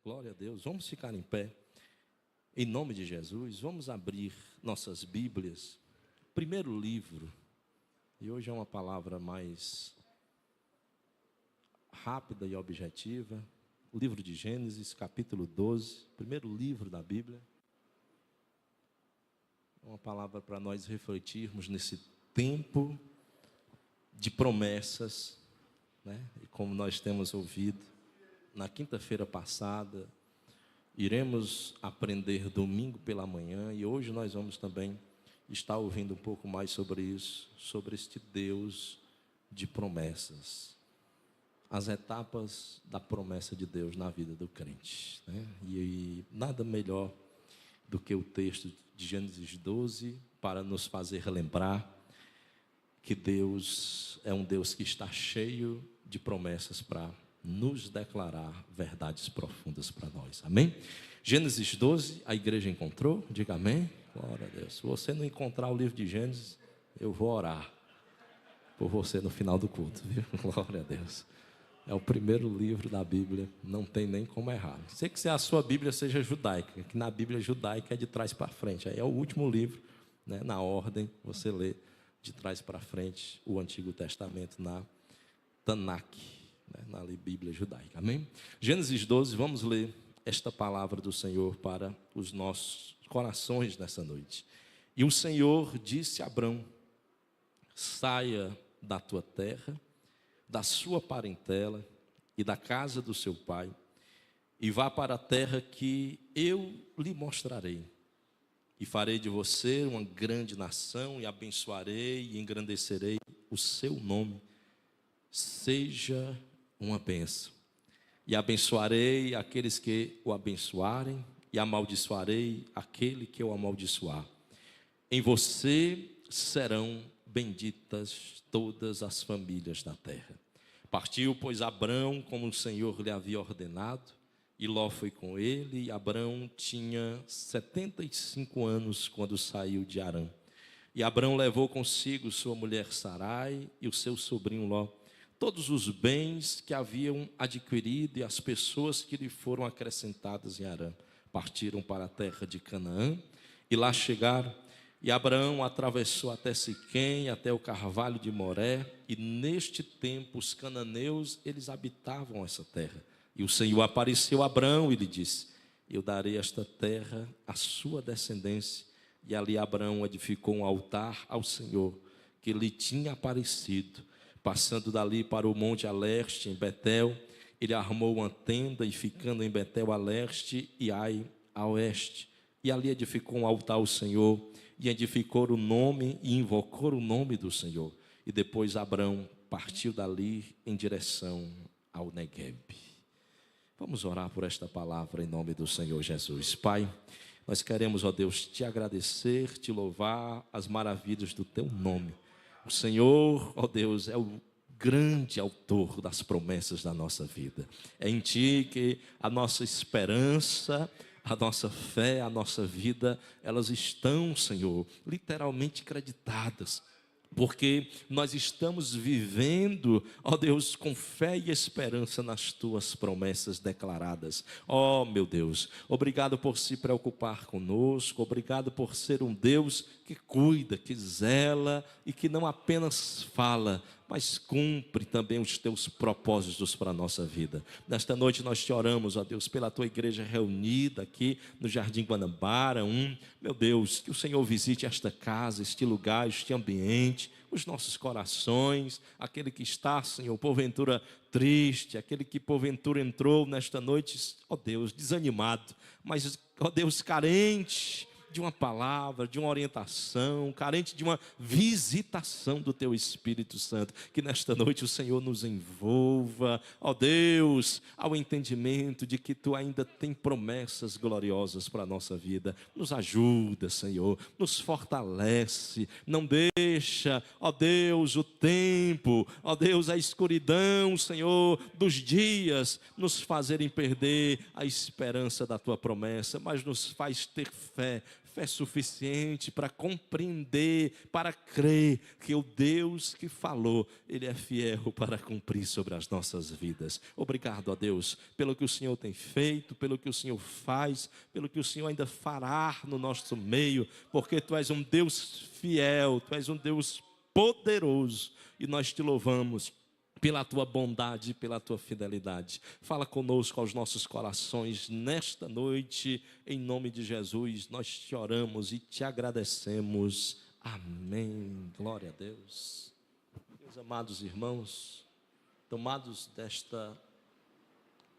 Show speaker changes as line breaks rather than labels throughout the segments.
Glória a Deus. Vamos ficar em pé. Em nome de Jesus, vamos abrir nossas Bíblias. Primeiro livro, e hoje é uma palavra mais rápida e objetiva. O livro de Gênesis, capítulo 12, primeiro livro da Bíblia. É uma palavra para nós refletirmos nesse tempo de promessas, né? E como nós temos ouvido, na quinta-feira passada, iremos aprender domingo pela manhã, e hoje nós vamos também estar ouvindo um pouco mais sobre isso, sobre este Deus de promessas. As etapas da promessa de Deus na vida do crente, né? E nada melhor do que o texto de Gênesis 12 para nos fazer lembrar que Deus é um Deus que está cheio de promessas para nos declarar verdades profundas para nós. Amém? Gênesis 12, a igreja encontrou? Diga amém. Glória a Deus. Se você não encontrar o livro de Gênesis, eu vou orar por você no final do culto, viu? Glória a Deus. É o primeiro livro da Bíblia, não tem nem como errar. Sei que se a sua Bíblia seja judaica, que na Bíblia judaica é de trás para frente. Aí é o último livro, né? Na ordem, você lê de trás para frente o Antigo Testamento na Tanakh, né? Na Bíblia judaica. Amém? Gênesis 12, vamos ler esta palavra do Senhor para os nossos corações nessa noite. E o Senhor disse a Abrão: saia da tua terra, da sua parentela e da casa do seu pai, e vá para a terra que eu lhe mostrarei. E farei de você uma grande nação, e abençoarei e engrandecerei o seu nome. Seja uma bênção. E abençoarei aqueles que o abençoarem, e amaldiçoarei aquele que o amaldiçoar. Em você serão benditas todas as famílias da terra. Partiu, pois, Abrão, como o Senhor lhe havia ordenado, e Ló foi com ele. E Abrão tinha 75 anos quando saiu de Harã. E Abrão levou consigo sua mulher Sarai e o seu sobrinho Ló, todos os bens que haviam adquirido e as pessoas que lhe foram acrescentadas em Harã. Partiram para a terra de Canaã, e lá chegaram. E Abraão atravessou até Siquém, até o carvalho de Moré, e neste tempo os cananeus, eles habitavam essa terra. E o Senhor apareceu a Abraão e lhe disse: eu darei esta terra à sua descendência. E ali Abraão edificou um altar ao Senhor, que lhe tinha aparecido. Passando dali para o monte a leste, em Betel, ele armou uma tenda, e ficando em Betel a leste e Ai a oeste. E ali edificou um altar ao Senhor, e edificou o nome, e invocou o nome do Senhor. E depois Abrão partiu dali em direção ao Negueb. Vamos orar por esta palavra em nome do Senhor Jesus. Pai, nós queremos, ó Deus, te agradecer, te louvar as maravilhas do teu nome. O Senhor, ó Deus, é o grande autor das promessas da nossa vida. É em ti que a nossa esperança, a nossa fé, a nossa vida, elas estão, Senhor, literalmente creditadas, porque nós estamos vivendo, ó Deus, com fé e esperança nas tuas promessas declaradas. Ó meu Deus, obrigado por se preocupar conosco, obrigado por ser um Deus que cuida, que zela e que não apenas fala, mas cumpre também os teus propósitos para a nossa vida. Nesta noite nós te oramos, ó Deus, pela tua igreja reunida aqui no Jardim Guanabara. Meu Deus, que o Senhor visite esta casa, este lugar, este ambiente, os nossos corações, aquele que está, Senhor, porventura triste, aquele que porventura entrou nesta noite, ó Deus, desanimado, mas, ó Deus, carente de uma palavra, de uma orientação, carente de uma visitação do teu Espírito Santo, que nesta noite o Senhor nos envolva, ó Deus, ao entendimento de que tu ainda tem promessas gloriosas para a nossa vida. Nos ajuda, Senhor, nos fortalece, não deixa, ó Deus, o tempo, ó Deus, a escuridão, Senhor, dos dias, nos fazerem perder a esperança da tua promessa, mas nos faz ter fé fé suficiente para compreender, para crer que o Deus que falou, Ele é fiel para cumprir sobre as nossas vidas. Obrigado a Deus pelo que o Senhor tem feito, pelo que o Senhor faz, pelo que o Senhor ainda fará no nosso meio, porque Tu és um Deus fiel, Tu és um Deus poderoso, e nós Te louvamos pela Tua bondade, pela Tua fidelidade. Fala conosco aos nossos corações nesta noite, em nome de Jesus, nós Te oramos e Te agradecemos. Amém. Glória a Deus. Meus amados irmãos, tomados desta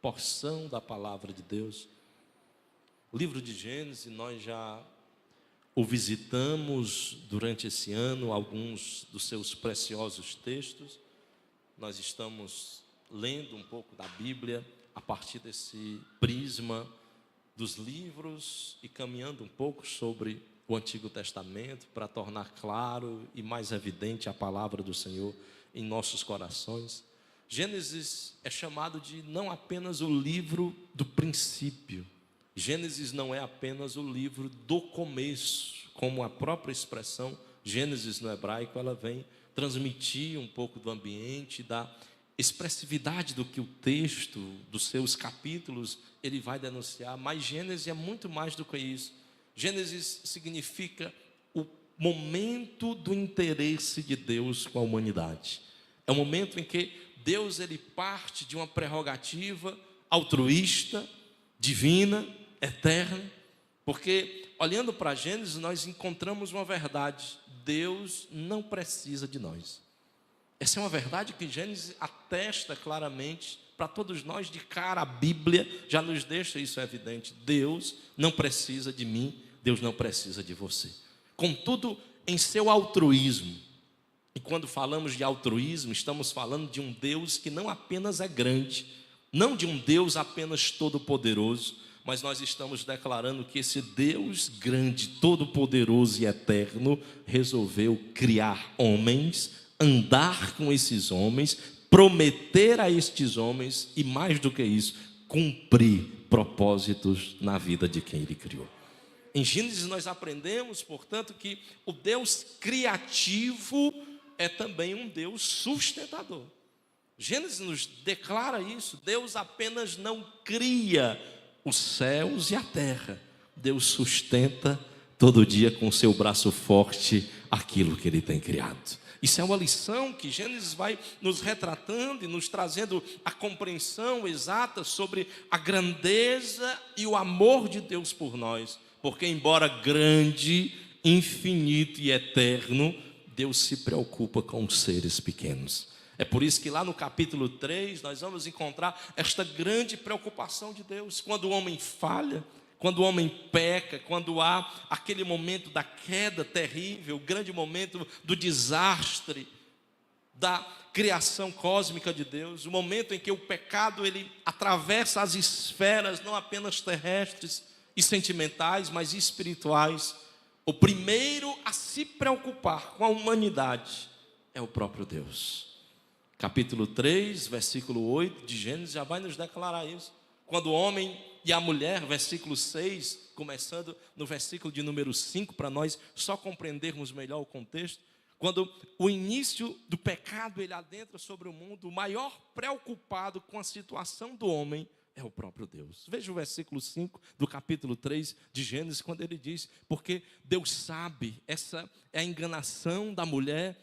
porção da palavra de Deus, o livro de Gênesis, nós já o visitamos durante esse ano, alguns dos seus preciosos textos. Nós estamos lendo um pouco da Bíblia a partir desse prisma dos livros e caminhando um pouco sobre o Antigo Testamento para tornar claro e mais evidente a palavra do Senhor em nossos corações. Gênesis é chamado de não apenas o livro do princípio. Gênesis não é apenas o livro do começo, como a própria expressão Gênesis no hebraico, ela vem transmitir um pouco do ambiente, da expressividade do que o texto, dos seus capítulos, ele vai denunciar. Mas Gênesis é muito mais do que isso. Gênesis significa o momento do interesse de Deus com a humanidade. É o momento em que Deus ele parte de uma prerrogativa altruísta, divina, eterna, porque olhando para Gênesis nós encontramos uma verdade: Deus não precisa de nós. Essa é uma verdade que Gênesis atesta claramente para todos nós. De cara, a Bíblia já nos deixa isso evidente. Deus não precisa de mim, Deus não precisa de você. Contudo, em seu altruísmo, e quando falamos de altruísmo, estamos falando de um Deus que não apenas é grande, não de um Deus apenas todo-poderoso, mas nós estamos declarando que esse Deus grande, todo-poderoso e eterno resolveu criar homens, andar com esses homens, prometer a estes homens e, mais do que isso, cumprir propósitos na vida de quem Ele criou. Em Gênesis nós aprendemos, portanto, que o Deus criativo é também um Deus sustentador. Gênesis nos declara isso. Deus apenas não cria os céus e a terra, Deus sustenta todo dia com seu braço forte aquilo que Ele tem criado. Isso é uma lição que Gênesis vai nos retratando e nos trazendo a compreensão exata sobre a grandeza e o amor de Deus por nós, porque embora grande, infinito e eterno, Deus se preocupa com os seres pequenos. É por isso que lá no capítulo 3 nós vamos encontrar esta grande preocupação de Deus. Quando o homem falha, quando o homem peca, quando há aquele momento da queda terrível, o grande momento do desastre, da criação cósmica de Deus, o momento em que o pecado ele atravessa as esferas, não apenas terrestres e sentimentais, mas espirituais. O primeiro a se preocupar com a humanidade é o próprio Deus. Capítulo 3, versículo 8 de Gênesis já vai nos declarar isso. Quando o homem e a mulher, versículo 6, começando no versículo de número 5, para nós só compreendermos melhor o contexto. Quando o início do pecado ele adentra sobre o mundo, o maior preocupado com a situação do homem é o próprio Deus. Veja o versículo 5 do capítulo 3 de Gênesis, quando ele diz: porque Deus sabe, essa é a enganação da mulher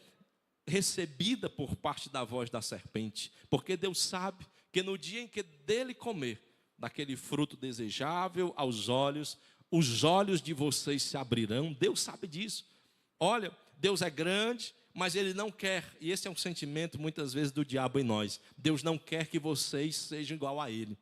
recebida por parte da voz da serpente, porque Deus sabe que no dia em que dele comer daquele fruto desejável aos olhos, os olhos de vocês se abrirão. Deus sabe disso. Olha, Deus é grande, mas Ele não quer, e esse é um sentimento muitas vezes do diabo em nós, Deus não quer que vocês sejam igual a Ele.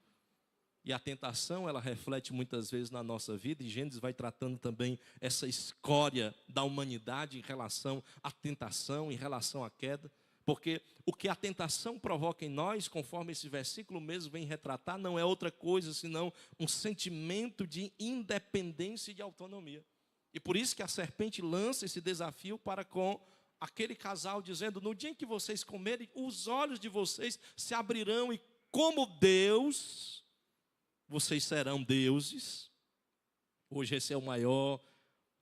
E a tentação, ela reflete muitas vezes na nossa vida, e Gênesis vai tratando também essa escória da humanidade em relação à tentação, em relação à queda, porque o que a tentação provoca em nós, conforme esse versículo mesmo vem retratar, não é outra coisa senão um sentimento de independência e de autonomia. E por isso que a serpente lança esse desafio para com aquele casal, dizendo: no dia em que vocês comerem, os olhos de vocês se abrirão, e como Deus, vocês serão deuses. Hoje esse é o maior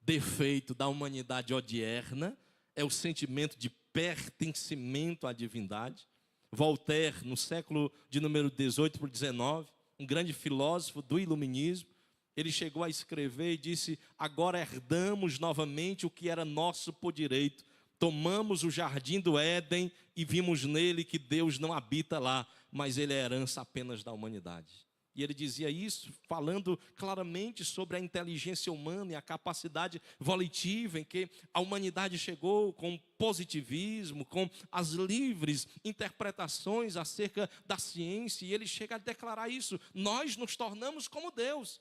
defeito da humanidade odierna, é o sentimento de pertencimento à divindade. Voltaire, no século de número 18 por 19, um grande filósofo do iluminismo, ele chegou a escrever e disse: agora herdamos novamente o que era nosso por direito. Tomamos o jardim do Éden e vimos nele que Deus não habita lá, mas ele é herança apenas da humanidade. E ele dizia isso falando claramente sobre a inteligência humana e a capacidade volitiva em que a humanidade chegou com positivismo, com as livres interpretações acerca da ciência. E ele chega a declarar isso: nós nos tornamos como Deus,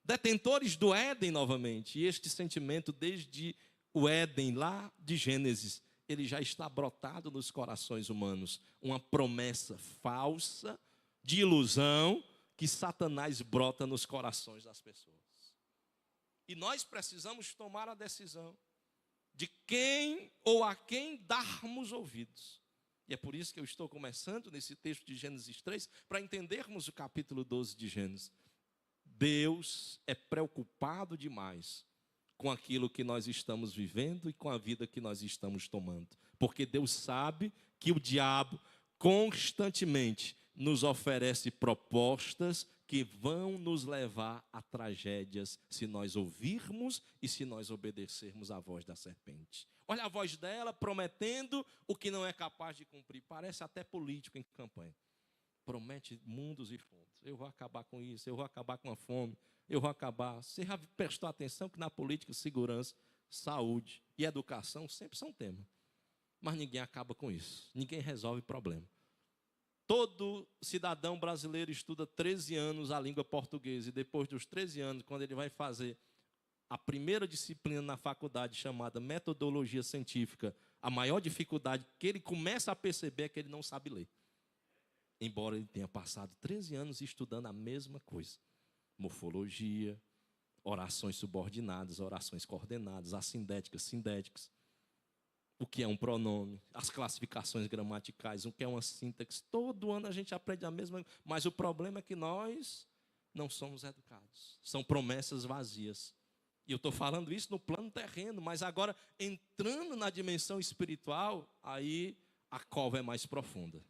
detentores do Éden novamente. E este sentimento, desde o Éden, lá de Gênesis, ele já está brotado nos corações humanos. Uma promessa falsa, de ilusão, que Satanás brota nos corações das pessoas. E nós precisamos tomar a decisão de quem ou a quem darmos ouvidos. E é por isso que eu estou começando nesse texto de Gênesis 3, para entendermos o capítulo 12 de Gênesis. Deus é preocupado demais com aquilo que nós estamos vivendo e com a vida que nós estamos tomando. Porque Deus sabe que o diabo constantemente nos oferece propostas que vão nos levar a tragédias se nós ouvirmos e se nós obedecermos à voz da serpente. Olha a voz dela prometendo o que não é capaz de cumprir. Parece até político em campanha. Promete mundos e fundos. Eu vou acabar com isso, eu vou acabar com a fome, eu vou acabar. Você já prestou atenção que na política, segurança, saúde e educação sempre são tema. Mas ninguém acaba com isso. Ninguém resolve o problema. Todo cidadão brasileiro estuda 13 anos a língua portuguesa e depois dos 13 anos, quando ele vai fazer a primeira disciplina na faculdade chamada metodologia científica, a maior dificuldade que ele começa a perceber é que ele não sabe ler. Embora ele tenha passado 13 anos estudando a mesma coisa. Morfologia, orações subordinadas, orações coordenadas, assindéticas, sindéticas. O que é um pronome, as classificações gramaticais, o que é uma sintaxe. Todo ano a gente aprende a mesma, mas o problema é que nós não somos educados. São promessas vazias. E eu estou falando isso no plano terreno, mas agora, entrando na dimensão espiritual, aí a cova é mais profunda.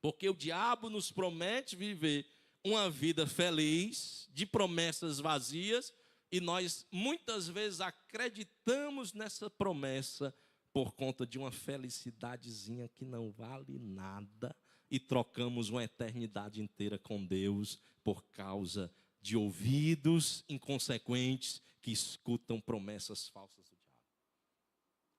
Porque o diabo nos promete viver uma vida feliz, de promessas vazias, e nós muitas vezes acreditamos nessa promessa por conta de uma felicidadezinha que não vale nada e trocamos uma eternidade inteira com Deus por causa de ouvidos inconsequentes que escutam promessas falsas do diabo.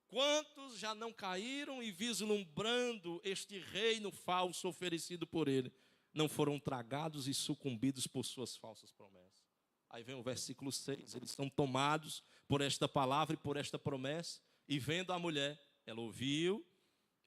Quantos já não caíram e vislumbrando este reino falso oferecido por ele, não foram tragados e sucumbidos por suas falsas promessas? Aí vem o versículo 6, eles são tomados por esta palavra e por esta promessa. E vendo a mulher, ela ouviu,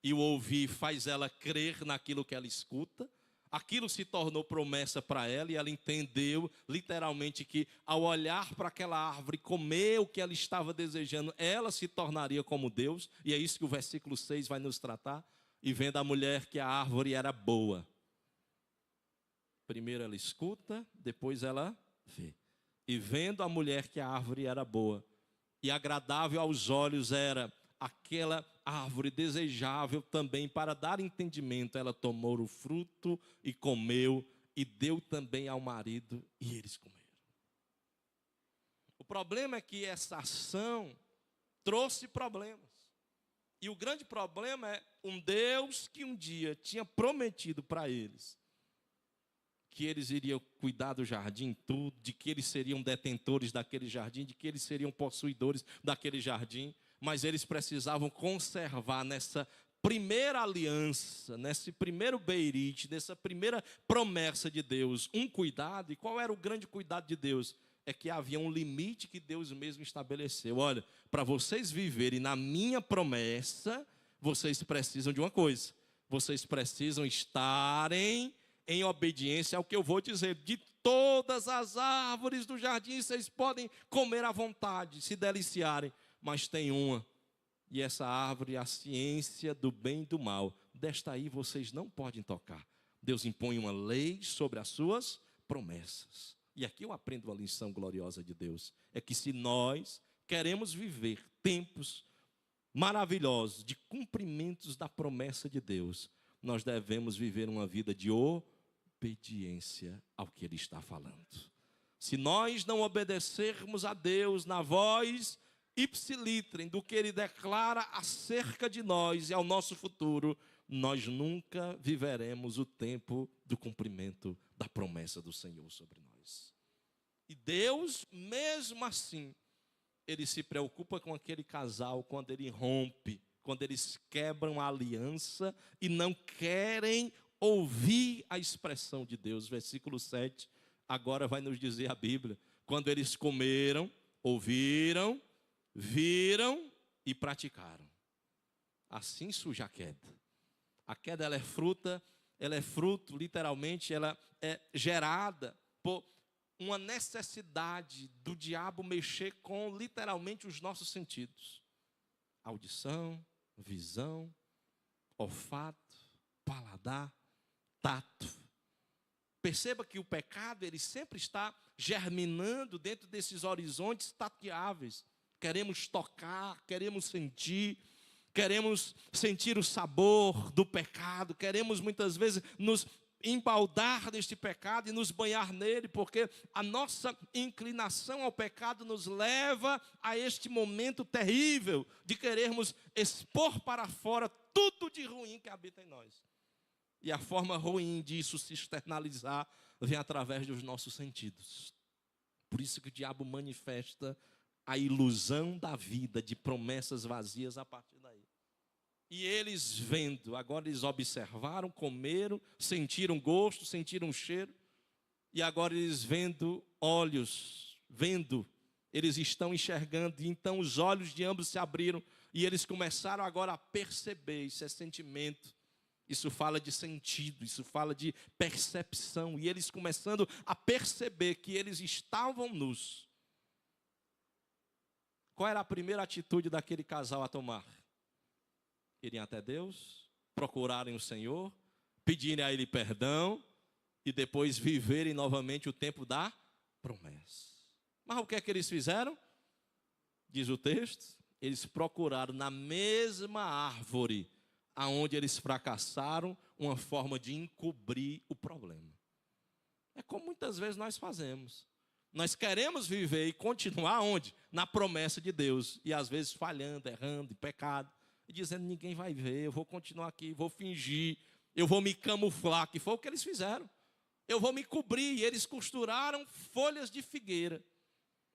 e o ouvir faz ela crer naquilo que ela escuta. Aquilo se tornou promessa para ela, e ela entendeu literalmente que ao olhar para aquela árvore, comer o que ela estava desejando, ela se tornaria como Deus. E é isso que o versículo 6 vai nos tratar. E vendo a mulher que a árvore era boa. Primeiro ela escuta, depois ela vê. E vendo a mulher que a árvore era boa e agradável aos olhos era aquela árvore desejável também para dar entendimento, ela tomou o fruto e comeu e deu também ao marido e eles comeram. O problema é que essa ação trouxe problemas. E o grande problema é um Deus que um dia tinha prometido para eles que eles iriam cuidar do jardim tudo, de que eles seriam detentores daquele jardim, de que eles seriam possuidores daquele jardim, mas eles precisavam conservar nessa primeira aliança, nesse primeiro beirite, nessa primeira promessa de Deus, um cuidado. E qual era o grande cuidado de Deus? É que havia um limite que Deus mesmo estabeleceu. Olha, para vocês viverem na minha promessa, vocês precisam de uma coisa. Vocês precisam estarem em obediência ao que eu vou dizer. De todas as árvores do jardim vocês podem comer à vontade, se deliciarem, mas tem uma, e essa árvore é a ciência do bem e do mal. Desta aí vocês não podem tocar. Deus impõe uma lei sobre as suas promessas. E aqui eu aprendo a lição gloriosa de Deus. É que se nós queremos viver tempos maravilhosos de cumprimentos da promessa de Deus, nós devemos viver uma vida de obediência ao que Ele está falando. Se nós não obedecermos a Deus na voz ipsilitrem do que Ele declara acerca de nós e ao nosso futuro, nós nunca viveremos o tempo do cumprimento da promessa do Senhor sobre nós. E Deus, mesmo assim, Ele se preocupa com aquele casal quando ele rompe, quando eles quebram a aliança e não querem ouvir a expressão de Deus. Versículo 7, agora vai nos dizer a Bíblia: quando eles comeram, ouviram, viram e praticaram. Assim surge a queda. A queda, ela é fruto, literalmente, ela é gerada por uma necessidade do diabo mexer com, literalmente, os nossos sentidos. Audição, visão, olfato, paladar, tato. Perceba que o pecado, ele sempre está germinando dentro desses horizontes tateáveis. Queremos tocar, queremos sentir o sabor do pecado, queremos muitas vezes nos embaldar neste pecado e nos banhar nele, porque a nossa inclinação ao pecado nos leva a este momento terrível de querermos expor para fora tudo de ruim que habita em nós. E a forma ruim disso se externalizar vem através dos nossos sentidos. Por isso que o diabo manifesta a ilusão da vida, de promessas vazias a partir daí. E eles vendo, agora eles observaram, comeram, sentiram gosto, sentiram cheiro, e agora eles eles estão enxergando, e então os olhos de ambos se abriram, e eles começaram agora a perceber. Isso é sentimento, isso fala de sentido, isso fala de percepção, e eles começando a perceber que eles estavam nus. Qual era a primeira atitude daquele casal a tomar? Irem até Deus, procurarem o Senhor, pedirem a Ele perdão e depois viverem novamente o tempo da promessa. Mas o que é que eles fizeram? Diz o texto, eles procuraram na mesma árvore aonde eles fracassaram uma forma de encobrir o problema. É como muitas vezes nós fazemos. Nós queremos viver e continuar onde? Na promessa de Deus. E às vezes falhando, errando, em pecado. E dizendo, ninguém vai ver, eu vou continuar aqui, vou fingir, eu vou me camuflar, que foi o que eles fizeram. Eu vou me cobrir, e eles costuraram folhas de figueira.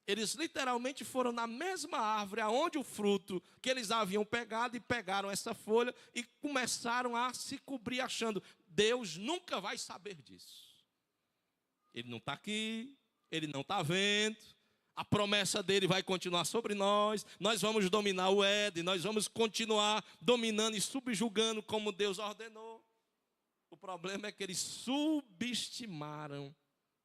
Eles literalmente foram na mesma árvore, aonde o fruto que eles haviam pegado, e pegaram essa folha e começaram a se cobrir, achando, Deus nunca vai saber disso. Ele não está aqui, Ele não está vendo, a promessa dele vai continuar sobre nós, nós vamos dominar o Éden, nós vamos continuar dominando e subjugando como Deus ordenou. O problema é que eles subestimaram,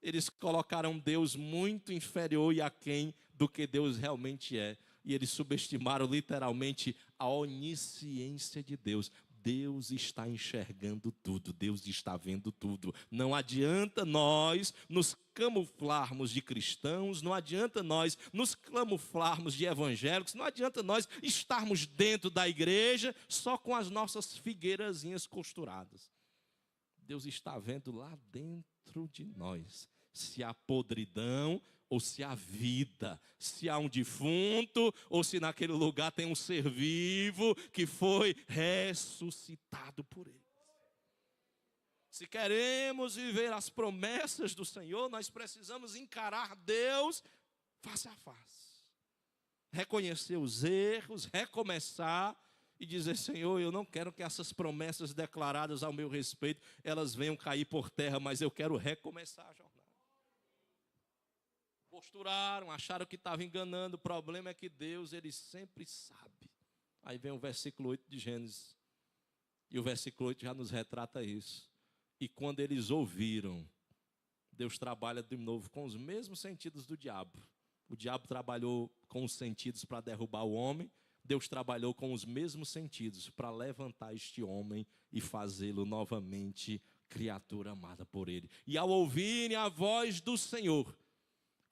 eles colocaram Deus muito inferior e aquém do que Deus realmente é. E eles subestimaram literalmente a onisciência de Deus. Deus está enxergando tudo, Deus está vendo tudo. Não adianta nós nos camuflarmos de cristãos, não adianta nós nos camuflarmos de evangélicos, não adianta nós estarmos dentro da igreja só com as nossas figueirazinhas costuradas. Deus está vendo lá dentro de nós, se há podridão ou se há vida, se há um defunto ou se naquele lugar tem um ser vivo que foi ressuscitado por Ele. Se queremos viver as promessas do Senhor, nós precisamos encarar Deus face a face. Reconhecer os erros, recomeçar e dizer, Senhor, eu não quero que essas promessas declaradas ao meu respeito, elas venham cair por terra, mas eu quero recomeçar a jornada. Posturaram, acharam que estavam enganando. O problema é que Deus, Ele sempre sabe. Aí vem o versículo 8 de Gênesis. E o versículo 8 já nos retrata isso. E quando eles ouviram, Deus trabalha de novo com os mesmos sentidos do diabo. O diabo trabalhou com os sentidos para derrubar o homem. Deus trabalhou com os mesmos sentidos para levantar este homem e fazê-lo novamente criatura amada por Ele. E ao ouvirem a voz do Senhor,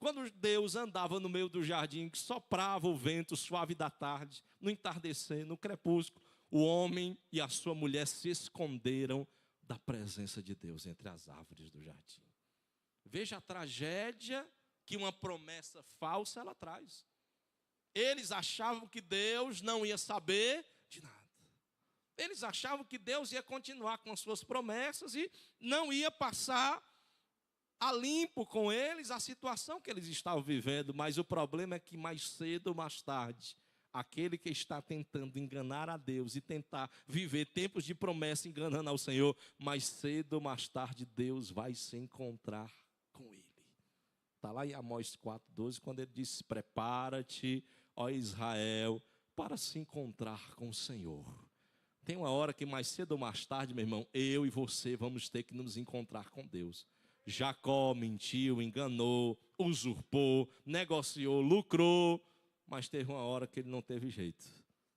Quando Deus andava no meio do jardim, que soprava o vento suave da tarde, no entardecer, no crepúsculo, o homem e a sua mulher se esconderam da presença de Deus entre as árvores do jardim. Veja a tragédia que uma promessa falsa ela traz. Eles achavam que Deus não ia saber de nada. Eles achavam que Deus ia continuar com as suas promessas e não ia passar a limpo com eles a situação que eles estavam vivendo. Mas o problema é que mais cedo ou mais tarde, aquele que está tentando enganar a Deus e tentar viver tempos de promessa enganando ao Senhor, mais cedo ou mais tarde Deus vai se encontrar com ele. Está lá em Amós 4,12, quando ele diz: prepara-te, ó Israel, para se encontrar com o Senhor. Tem uma hora que mais cedo ou mais tarde, meu irmão, eu e você vamos ter que nos encontrar com Deus. Jacó mentiu, enganou, usurpou, negociou, lucrou, mas teve uma hora que ele não teve jeito.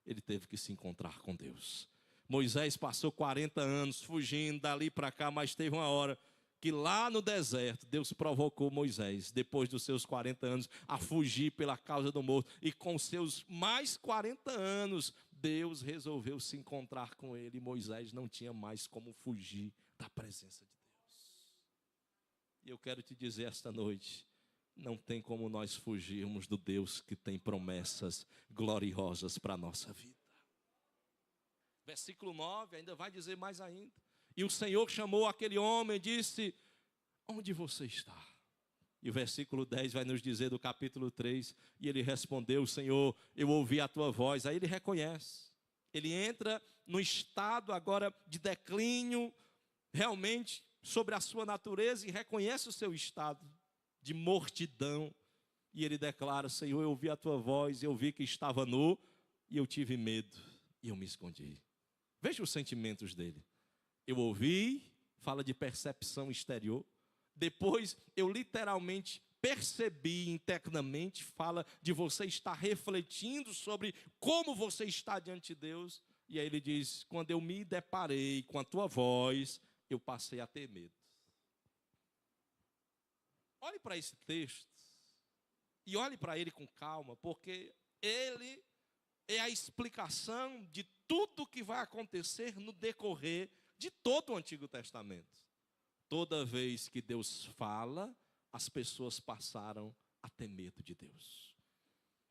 Ele teve que se encontrar com Deus. Moisés passou 40 anos fugindo dali para cá, mas teve uma hora que lá no deserto, Deus provocou Moisés, depois dos seus 40 anos, a fugir pela causa do morto. E com seus mais 40 anos, Deus resolveu se encontrar com ele. E Moisés não tinha mais como fugir da presença de Deus. E eu quero te dizer esta noite, não tem como nós fugirmos do Deus que tem promessas gloriosas para a nossa vida. Versículo 9 ainda vai dizer mais ainda. E o Senhor chamou aquele homem e disse: onde você está? E o versículo 10 vai nos dizer do capítulo 3, e ele respondeu: Senhor, eu ouvi a tua voz. Aí ele reconhece, ele entra no estado agora de declínio, realmente, sobre a sua natureza, e reconhece o seu estado de mortidão, e ele declara: Senhor, eu ouvi a tua voz, eu vi que estava nu, e eu tive medo, e eu me escondi. Veja os sentimentos dele. Eu ouvi, fala de percepção exterior. Depois, eu literalmente percebi internamente, fala de você estar refletindo sobre como você está diante de Deus. E aí ele diz: quando eu me deparei com a tua voz, eu passei a ter medo. Olhe para esse texto e olhe para ele com calma, porque ele é a explicação de tudo que vai acontecer no decorrer de todo o Antigo Testamento. Toda vez que Deus fala, as pessoas passaram a ter medo de Deus.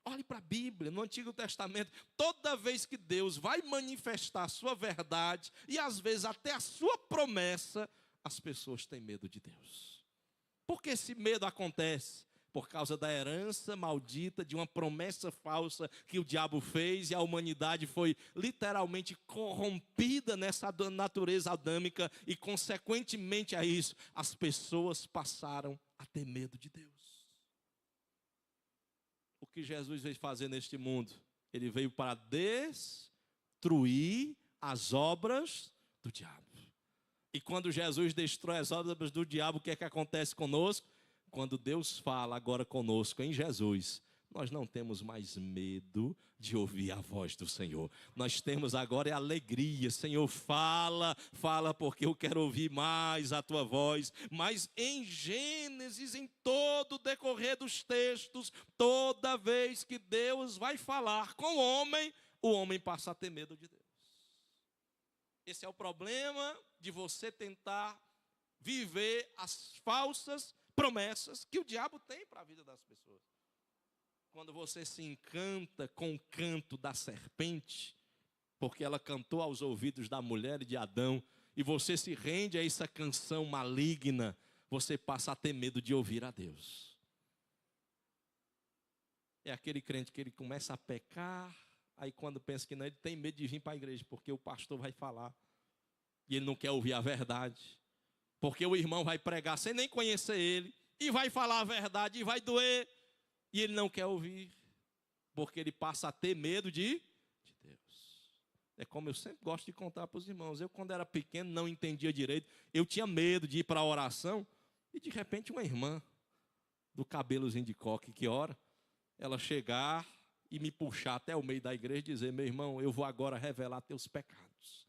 Olhe para a Bíblia, no Antigo Testamento, toda vez que Deus vai manifestar a sua verdade, e às vezes até a sua promessa, as pessoas têm medo de Deus. Por que esse medo acontece? Por causa da herança maldita de uma promessa falsa que o diabo fez, e a humanidade foi literalmente corrompida nessa natureza adâmica, e consequentemente a isso, as pessoas passaram a ter medo de Deus. O que Jesus veio fazer neste mundo? Ele veio para destruir as obras do diabo. E quando Jesus destrói as obras do diabo, o que é que acontece conosco? Quando Deus fala agora conosco em Jesus, nós não temos mais medo de ouvir a voz do Senhor. Nós temos agora alegria. Senhor, fala porque eu quero ouvir mais a tua voz. Mas em Gênesis, em todo o decorrer dos textos, toda vez que Deus vai falar com o homem passa a ter medo de Deus. Esse é o problema de você tentar viver as falsas promessas que o diabo tem para a vida das pessoas. Quando você se encanta com o canto da serpente, porque ela cantou aos ouvidos da mulher e de Adão, e você se rende a essa canção maligna, você passa a ter medo de ouvir a Deus. É aquele crente que ele começa a pecar, aí quando pensa que não, ele tem medo de vir para a igreja, porque o pastor vai falar, e ele não quer ouvir a verdade. Porque o irmão vai pregar sem nem conhecer ele, e vai falar a verdade, e vai doer, e ele não quer ouvir, porque ele passa a ter medo de Deus. É como eu sempre gosto de contar para os irmãos. Eu, quando era pequeno, não entendia direito, eu tinha medo de ir para a oração, e de repente uma irmã, do cabelozinho de coque que ora, ela chegar e me puxar até o meio da igreja e dizer: meu irmão, eu vou agora revelar teus pecados.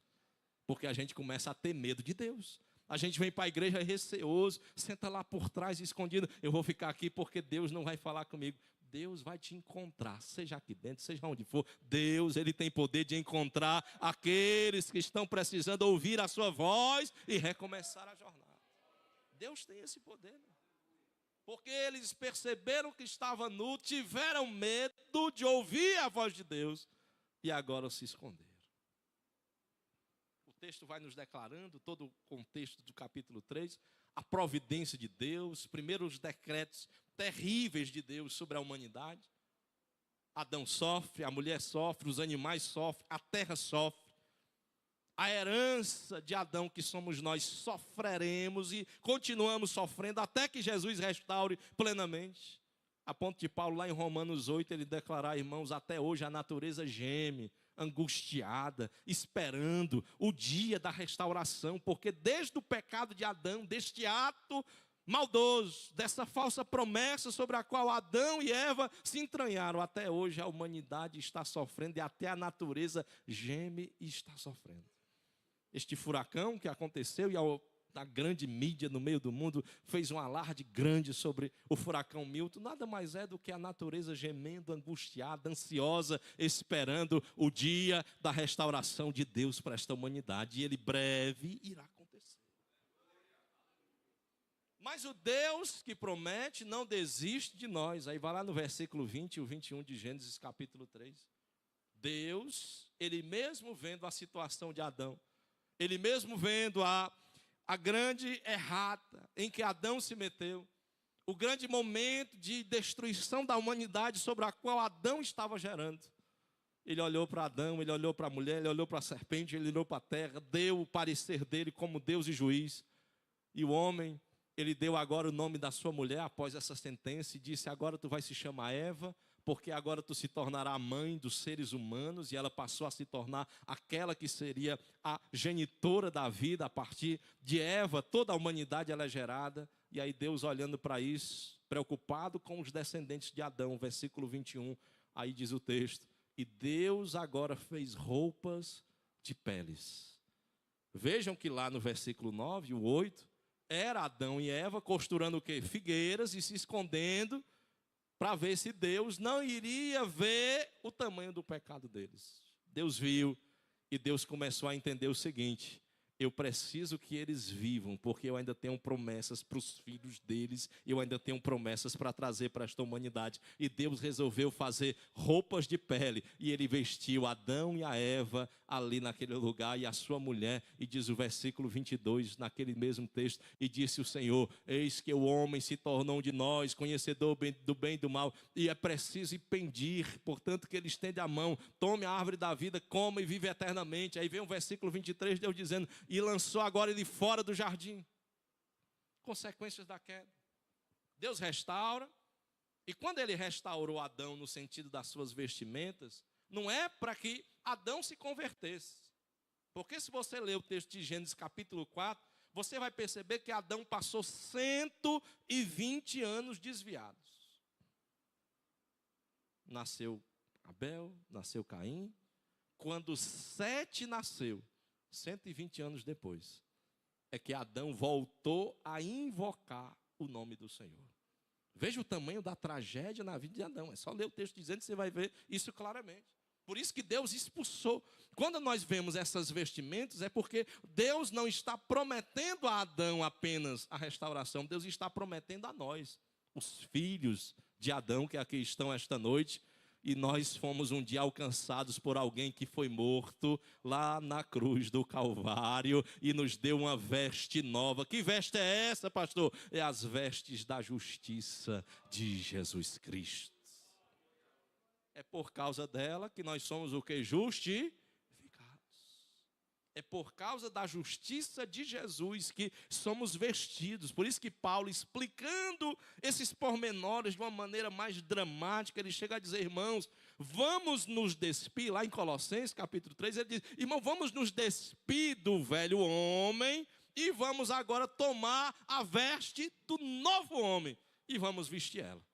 Porque a gente começa a ter medo de Deus. A gente vem para a igreja receoso, senta lá por trás, escondido. Eu vou ficar aqui porque Deus não vai falar comigo. Deus vai te encontrar, seja aqui dentro, seja onde for. Deus, Ele tem poder de encontrar aqueles que estão precisando ouvir a sua voz e recomeçar a jornada. Deus tem esse poder, né? Porque eles perceberam que estava nu, tiveram medo de ouvir a voz de Deus e agora se esconderam. O texto vai nos declarando, todo o contexto do capítulo 3, a providência de Deus, primeiro os decretos terríveis de Deus sobre a humanidade. Adão sofre, a mulher sofre, os animais sofrem, a terra sofre. A herança de Adão, que somos nós, sofreremos e continuamos sofrendo até que Jesus restaure plenamente. A ponto de Paulo, lá em Romanos 8, ele declarar, irmãos, até hoje a natureza geme, angustiada, esperando o dia da restauração, porque desde o pecado de Adão, deste ato maldoso, dessa falsa promessa sobre a qual Adão e Eva se entranharam, até hoje a humanidade está sofrendo e até a natureza geme e está sofrendo. Este furacão que aconteceu e a grande mídia no meio do mundo fez um alarde grande sobre o furacão Milton, nada mais é do que a natureza gemendo, angustiada, ansiosa, esperando o dia da restauração de Deus para esta humanidade. E ele breve irá acontecer. Mas o Deus que promete não desiste de nós. Aí vai lá no versículo 20 e o 21 de Gênesis capítulo 3. Deus, Ele mesmo vendo a situação de Adão, Ele mesmo vendo a grande errata em que Adão se meteu, o grande momento de destruição da humanidade sobre a qual Adão estava gerando. Ele olhou para Adão, ele olhou para a mulher, ele olhou para a serpente, ele olhou para a terra, deu o parecer dele como Deus e juiz. E o homem, ele deu agora o nome da sua mulher após essa sentença e disse, agora tu vai se chamar Eva, porque agora tu se tornará mãe dos seres humanos, e ela passou a se tornar aquela que seria a genitora da vida. A partir de Eva, toda a humanidade ela é gerada. E aí Deus olhando para isso, preocupado com os descendentes de Adão, versículo 21, aí diz o texto, e Deus agora fez roupas de peles. Vejam que lá no versículo 9, o 8, era Adão e Eva costurando o quê? Figueiras e se escondendo, para ver se Deus não iria ver o tamanho do pecado deles. Deus viu e Deus começou a entender o seguinte, eu preciso que eles vivam, porque eu ainda tenho promessas para os filhos deles, eu ainda tenho promessas para trazer para esta humanidade. E Deus resolveu fazer roupas de pele, e Ele vestiu Adão e a Eva ali naquele lugar, e a sua mulher, e diz o versículo 22, naquele mesmo texto, e disse o Senhor, eis que o homem se tornou um de nós, conhecedor do bem e do mal, e é preciso impedir, portanto que ele estende a mão, tome a árvore da vida, coma e vive eternamente. Aí vem o versículo 23, Deus dizendo, e lançou agora ele fora do jardim. Consequências da queda. Deus restaura, e quando ele restaurou Adão no sentido das suas vestimentas, não é para que Adão se convertesse. Porque se você ler o texto de Gênesis capítulo 4, você vai perceber que Adão passou 120 anos desviados. Nasceu Abel, nasceu Caim. Quando Sete nasceu, 120 anos depois, é que Adão voltou a invocar o nome do Senhor. Veja o tamanho da tragédia na vida de Adão. É só ler o texto dizendo que você vai ver isso claramente. Por isso que Deus expulsou. Quando nós vemos essas vestimentas, é porque Deus não está prometendo a Adão apenas a restauração. Deus está prometendo a nós, os filhos de Adão que aqui estão esta noite. E nós fomos um dia alcançados por alguém que foi morto lá na cruz do Calvário e nos deu uma veste nova. Que veste é essa, pastor? É as vestes da justiça de Jesus Cristo. É por causa dela que nós somos o que? Justificados. É por causa da justiça de Jesus que somos vestidos. Por isso que Paulo, explicando esses pormenores de uma maneira mais dramática, ele chega a dizer, irmãos, vamos nos despir, lá em Colossenses capítulo 3, ele diz, irmão, vamos nos despir do velho homem e vamos agora tomar a veste do novo homem e vamos vestir ela.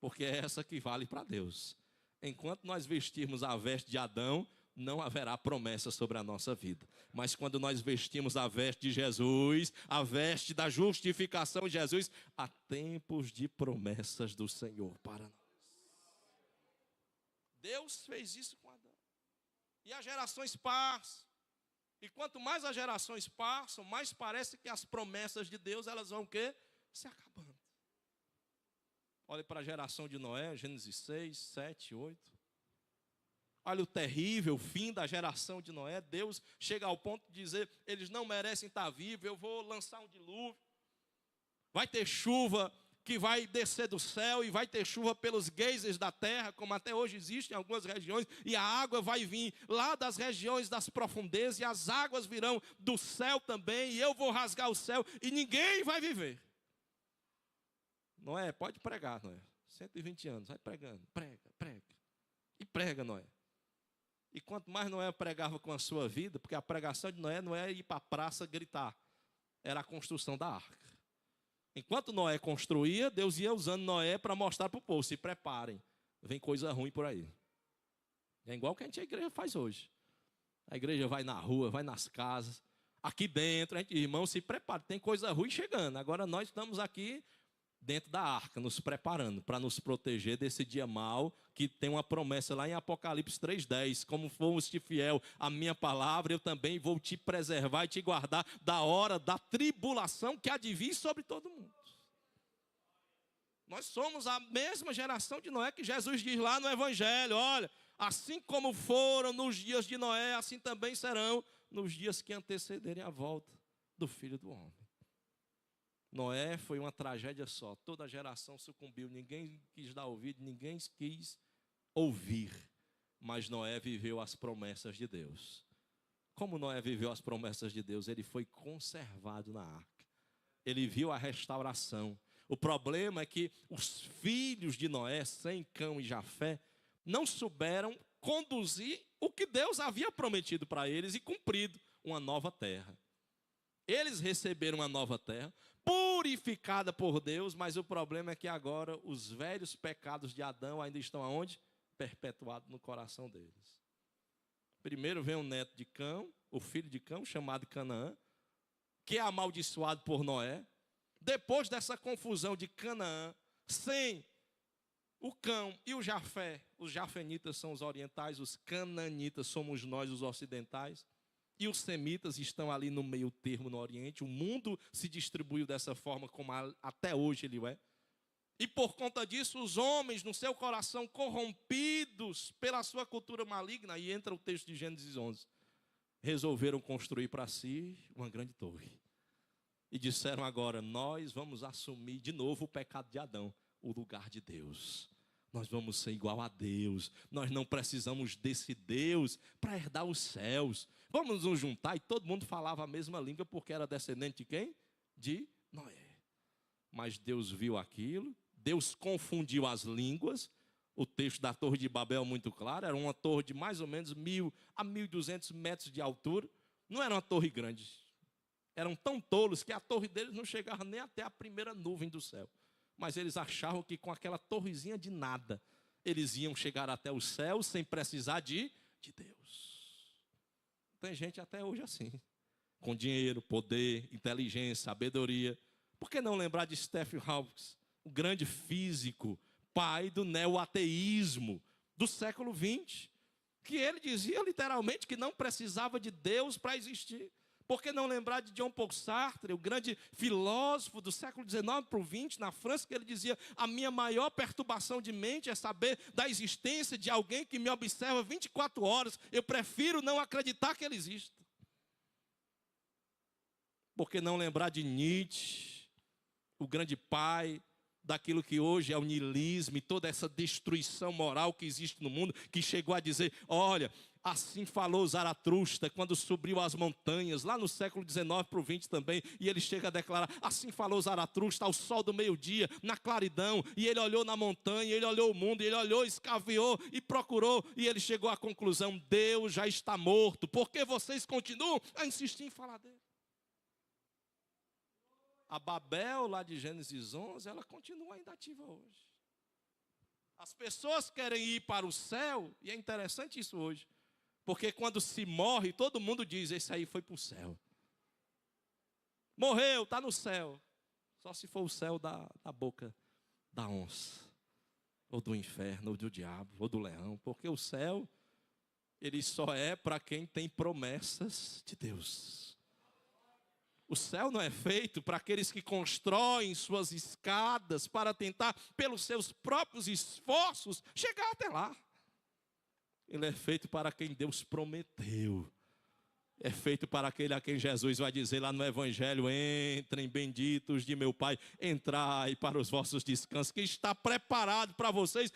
Porque é essa que vale para Deus. Enquanto nós vestirmos a veste de Adão, não haverá promessa sobre a nossa vida. Mas quando nós vestimos a veste de Jesus, a veste da justificação de Jesus, há tempos de promessas do Senhor para nós. Deus fez isso com Adão. E as gerações passam. E quanto mais as gerações passam, mais parece que as promessas de Deus, elas vão o quê? Se acabando. Olhe para a geração de Noé, Gênesis 6, 7, 8. Olha o terrível fim da geração de Noé. Deus chega ao ponto de dizer, eles não merecem estar vivos, eu vou lançar um dilúvio. Vai ter chuva que vai descer do céu e vai ter chuva pelos geysers da terra, como até hoje existe em algumas regiões, e a água vai vir lá das regiões das profundezas, e as águas virão do céu também, e eu vou rasgar o céu, e ninguém vai viver. Noé, pode pregar, Noé. 120 anos, vai pregando, prega. E prega, Noé. E quanto mais Noé pregava com a sua vida, porque a pregação de Noé não é ir para a praça gritar, era a construção da arca. Enquanto Noé construía, Deus ia usando Noé para mostrar para o povo, se preparem, vem coisa ruim por aí. É igual que a igreja faz hoje. A igreja vai na rua, vai nas casas, aqui dentro, a gente, irmão, se prepare, tem coisa ruim chegando. Agora nós estamos aqui dentro da arca, nos preparando para nos proteger desse dia mau, que tem uma promessa lá em Apocalipse 3,10, como foste fiel à minha palavra, eu também vou te preservar e te guardar da hora da tribulação que há de vir sobre todo mundo. Nós somos a mesma geração de Noé que Jesus diz lá no Evangelho, olha, assim como foram nos dias de Noé, assim também serão nos dias que antecederem a volta do Filho do Homem. Noé foi uma tragédia só, toda a geração sucumbiu, ninguém quis dar ouvido, ninguém quis ouvir, mas Noé viveu as promessas de Deus. Como Noé viveu as promessas de Deus? Ele foi conservado na arca, ele viu a restauração. O problema é que os filhos de Noé, Sem, Cão e Jafé, não souberam conduzir o que Deus havia prometido para eles e cumprido, uma nova terra. Eles receberam uma nova terra, purificada por Deus, mas o problema é que agora os velhos pecados de Adão ainda estão aonde? Perpetuados no coração deles. Primeiro vem o neto de Cão, o filho de Cão, chamado Canaã, que é amaldiçoado por Noé. Depois dessa confusão de Canaã, Sem, o Cão e o Jafé, os jafenitas são os orientais, os cananitas somos nós, os ocidentais. E os semitas estão ali no meio termo no Oriente. O mundo se distribuiu dessa forma como até hoje ele é. E por conta disso, os homens no seu coração corrompidos pela sua cultura maligna, aí entra o texto de Gênesis 11, resolveram construir para si uma grande torre. E disseram agora, nós vamos assumir de novo o pecado de Adão, o lugar de Deus. Nós vamos ser igual a Deus. Nós não precisamos desse Deus para herdar os céus. Vamos nos juntar. E todo mundo falava a mesma língua porque era descendente de quem? De Noé. Mas Deus viu aquilo. Deus confundiu as línguas. O texto da Torre de Babel é muito claro. Era uma torre de mais ou menos 1.000 a 1.200 metros de altura. Não era uma torre grande. Eram tão tolos que a torre deles não chegava nem até a primeira nuvem do céu. Mas eles achavam que com aquela torrezinha de nada, eles iam chegar até o céu sem precisar de Deus. Tem gente até hoje assim, com dinheiro, poder, inteligência, sabedoria. Por que não lembrar de Stephen Hawking, o grande físico, pai do neoateísmo do século XX, que ele dizia literalmente que não precisava de Deus para existir. Por que não lembrar de Jean Paul Sartre, o grande filósofo do século XIX para o XX, na França, que ele dizia, a minha maior perturbação de mente é saber da existência de alguém que me observa 24 horas, eu prefiro não acreditar que ele exista. Por que não lembrar de Nietzsche, o grande pai daquilo que hoje é o niilismo e toda essa destruição moral que existe no mundo, que chegou a dizer, olha, assim falou Zaratustra quando subiu as montanhas, lá no século XIX para o XX também, e ele chega a declarar, assim falou Zaratustra ao sol do meio-dia, na claridão, e ele olhou na montanha, ele olhou o mundo, ele olhou, escaveou e procurou, e ele chegou à conclusão, Deus já está morto, por que vocês continuam a insistir em falar dele? A Babel, lá de Gênesis 11, ela continua ainda ativa hoje. As pessoas querem ir para o céu, e é interessante isso hoje, Porque quando se morre, todo mundo diz, esse aí foi para o céu. Morreu, está no céu. Só se for o céu da boca da onça, ou do inferno, ou do diabo, ou do leão. Porque o céu, ele só é para quem tem promessas de Deus. O céu não é feito para aqueles que constroem suas escadas para tentar, pelos seus próprios esforços, chegar até lá. Ele é feito para quem Deus prometeu. É feito para aquele a quem Jesus vai dizer lá no Evangelho: entrem, benditos de meu Pai, entrai para os vossos descansos, que está preparado para vocês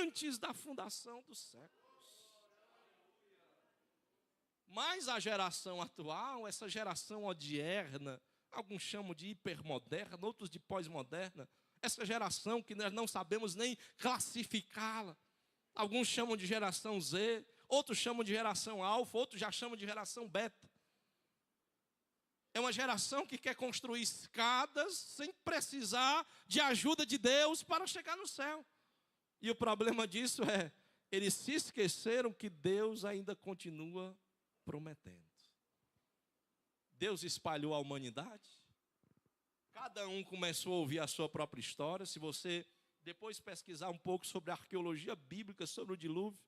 antes da fundação dos séculos. Mas a geração atual, essa geração odierna, alguns chamam de hipermoderna, outros de pós-moderna, essa geração que nós não sabemos nem classificá-la. Alguns chamam de geração Z, outros chamam de geração alfa, outros já chamam de geração beta. É uma geração que quer construir escadas sem precisar de ajuda de Deus para chegar no céu. E o problema disso é, eles se esqueceram que Deus ainda continua prometendo. Deus espalhou a humanidade. Cada um começou a ouvir a sua própria história. Se você depois pesquisar um pouco sobre a arqueologia bíblica, sobre o dilúvio,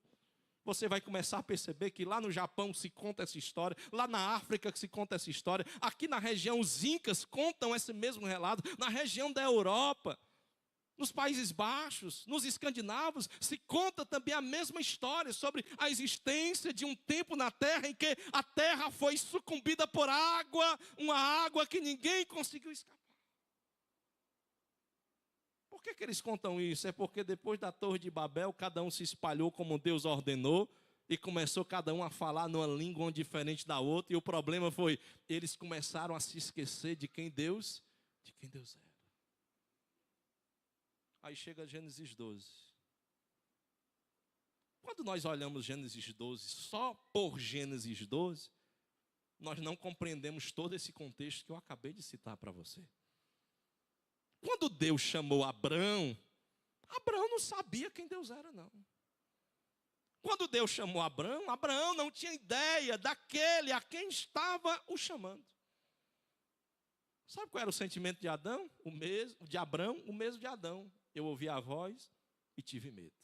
você vai começar a perceber que lá no Japão se conta essa história, lá na África que se conta essa história, aqui na região os incas contam esse mesmo relato, na região da Europa, nos Países Baixos, nos escandinavos, se conta também a mesma história sobre a existência de um tempo na terra em que a terra foi sucumbida por água, uma água que ninguém conseguiu escapar. Por que eles contam isso? É porque depois da Torre de Babel, cada um se espalhou como Deus ordenou e começou cada um a falar numa língua diferente da outra. E o problema foi, eles começaram a se esquecer de quem Deus era. Aí chega Gênesis 12. Quando nós olhamos Gênesis 12, só por Gênesis 12, nós não compreendemos todo esse contexto que eu acabei de citar para você. Quando Deus chamou Abrão, Abrão não sabia quem Deus era, não. Quando Deus chamou Abrão, Abraão não tinha ideia daquele a quem estava o chamando. Sabe qual era o sentimento de Adão? O mesmo de Abrão, o mesmo de Adão. Eu ouvi a voz e tive medo.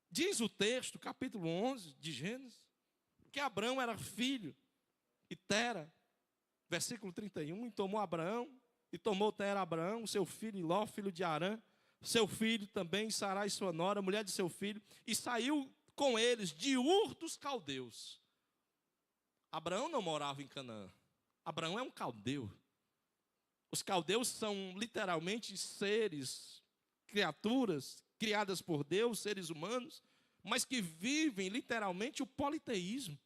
Diz o texto, capítulo 11 de Gênesis, que Abrão era filho e Tera. Versículo 31, e tomou Abraão, e tomou Tera Abraão, seu filho Ló, filho de Arã, seu filho também, Sarai, sua nora, mulher de seu filho, e saiu com eles de Ur dos caldeus. Abraão não morava em Canaã. Abraão é um caldeu. Os caldeus são literalmente seres, criaturas criadas por Deus, seres humanos, mas que vivem literalmente o politeísmo.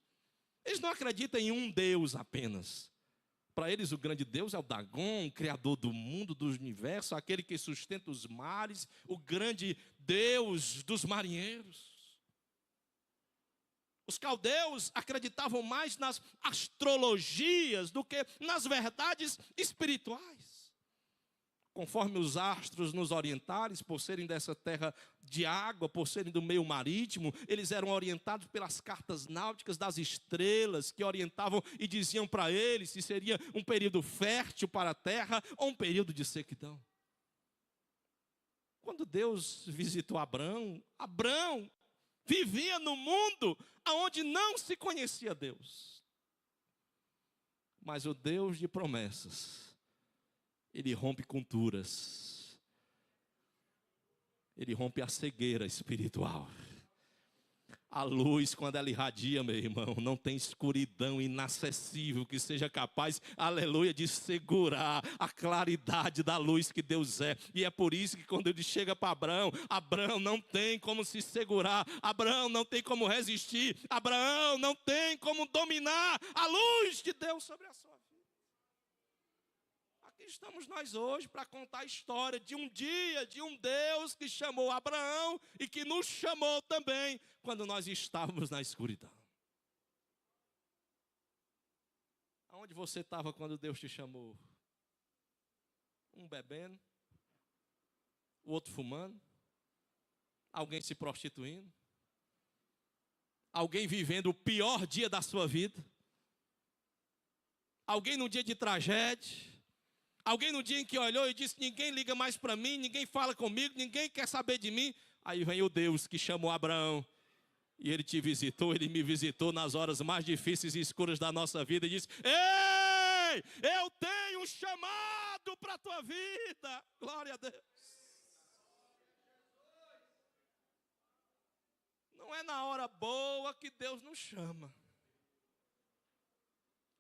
Eles não acreditam em um Deus apenas. Para eles o grande Deus é o Dagon, o criador do mundo, do universo, aquele que sustenta os mares, o grande Deus dos marinheiros. Os caldeus acreditavam mais nas astrologias do que nas verdades espirituais. Conforme os astros nos orientares, por serem dessa terra de água, por serem do meio marítimo, eles eram orientados pelas cartas náuticas das estrelas, que orientavam e diziam para eles se seria um período fértil para a terra ou um período de sequidão. Quando Deus visitou Abrão, Abrão vivia no mundo onde não se conhecia Deus. Mas o Deus de promessas, Ele rompe culturas. Ele rompe a cegueira espiritual. A luz, quando ela irradia, meu irmão, não tem escuridão inacessível que seja capaz, aleluia, de segurar a claridade da luz que Deus é. E é por isso que quando ele chega para Abraão, Abraão não tem como se segurar, Abraão não tem como resistir, Abraão não tem como dominar a luz de Deus sobre a sua vida. Aqui estamos nós hoje para contar a história de um dia, de um Deus que chamou Abraão e que nos chamou também quando nós estávamos na escuridão. Aonde você estava quando Deus te chamou? Um bebendo, o outro fumando, alguém se prostituindo, Alguém vivendo o pior dia da sua vida? Alguém num dia de tragédia? Alguém no dia em que olhou e disse: ninguém liga mais para mim, ninguém fala comigo, ninguém quer saber de mim. Aí vem o Deus que chamou Abraão, e ele te visitou, ele me visitou nas horas mais difíceis e escuras da nossa vida, e disse: ei, eu tenho um chamado para a tua vida. Glória a Deus. Não é na hora boa que Deus nos chama.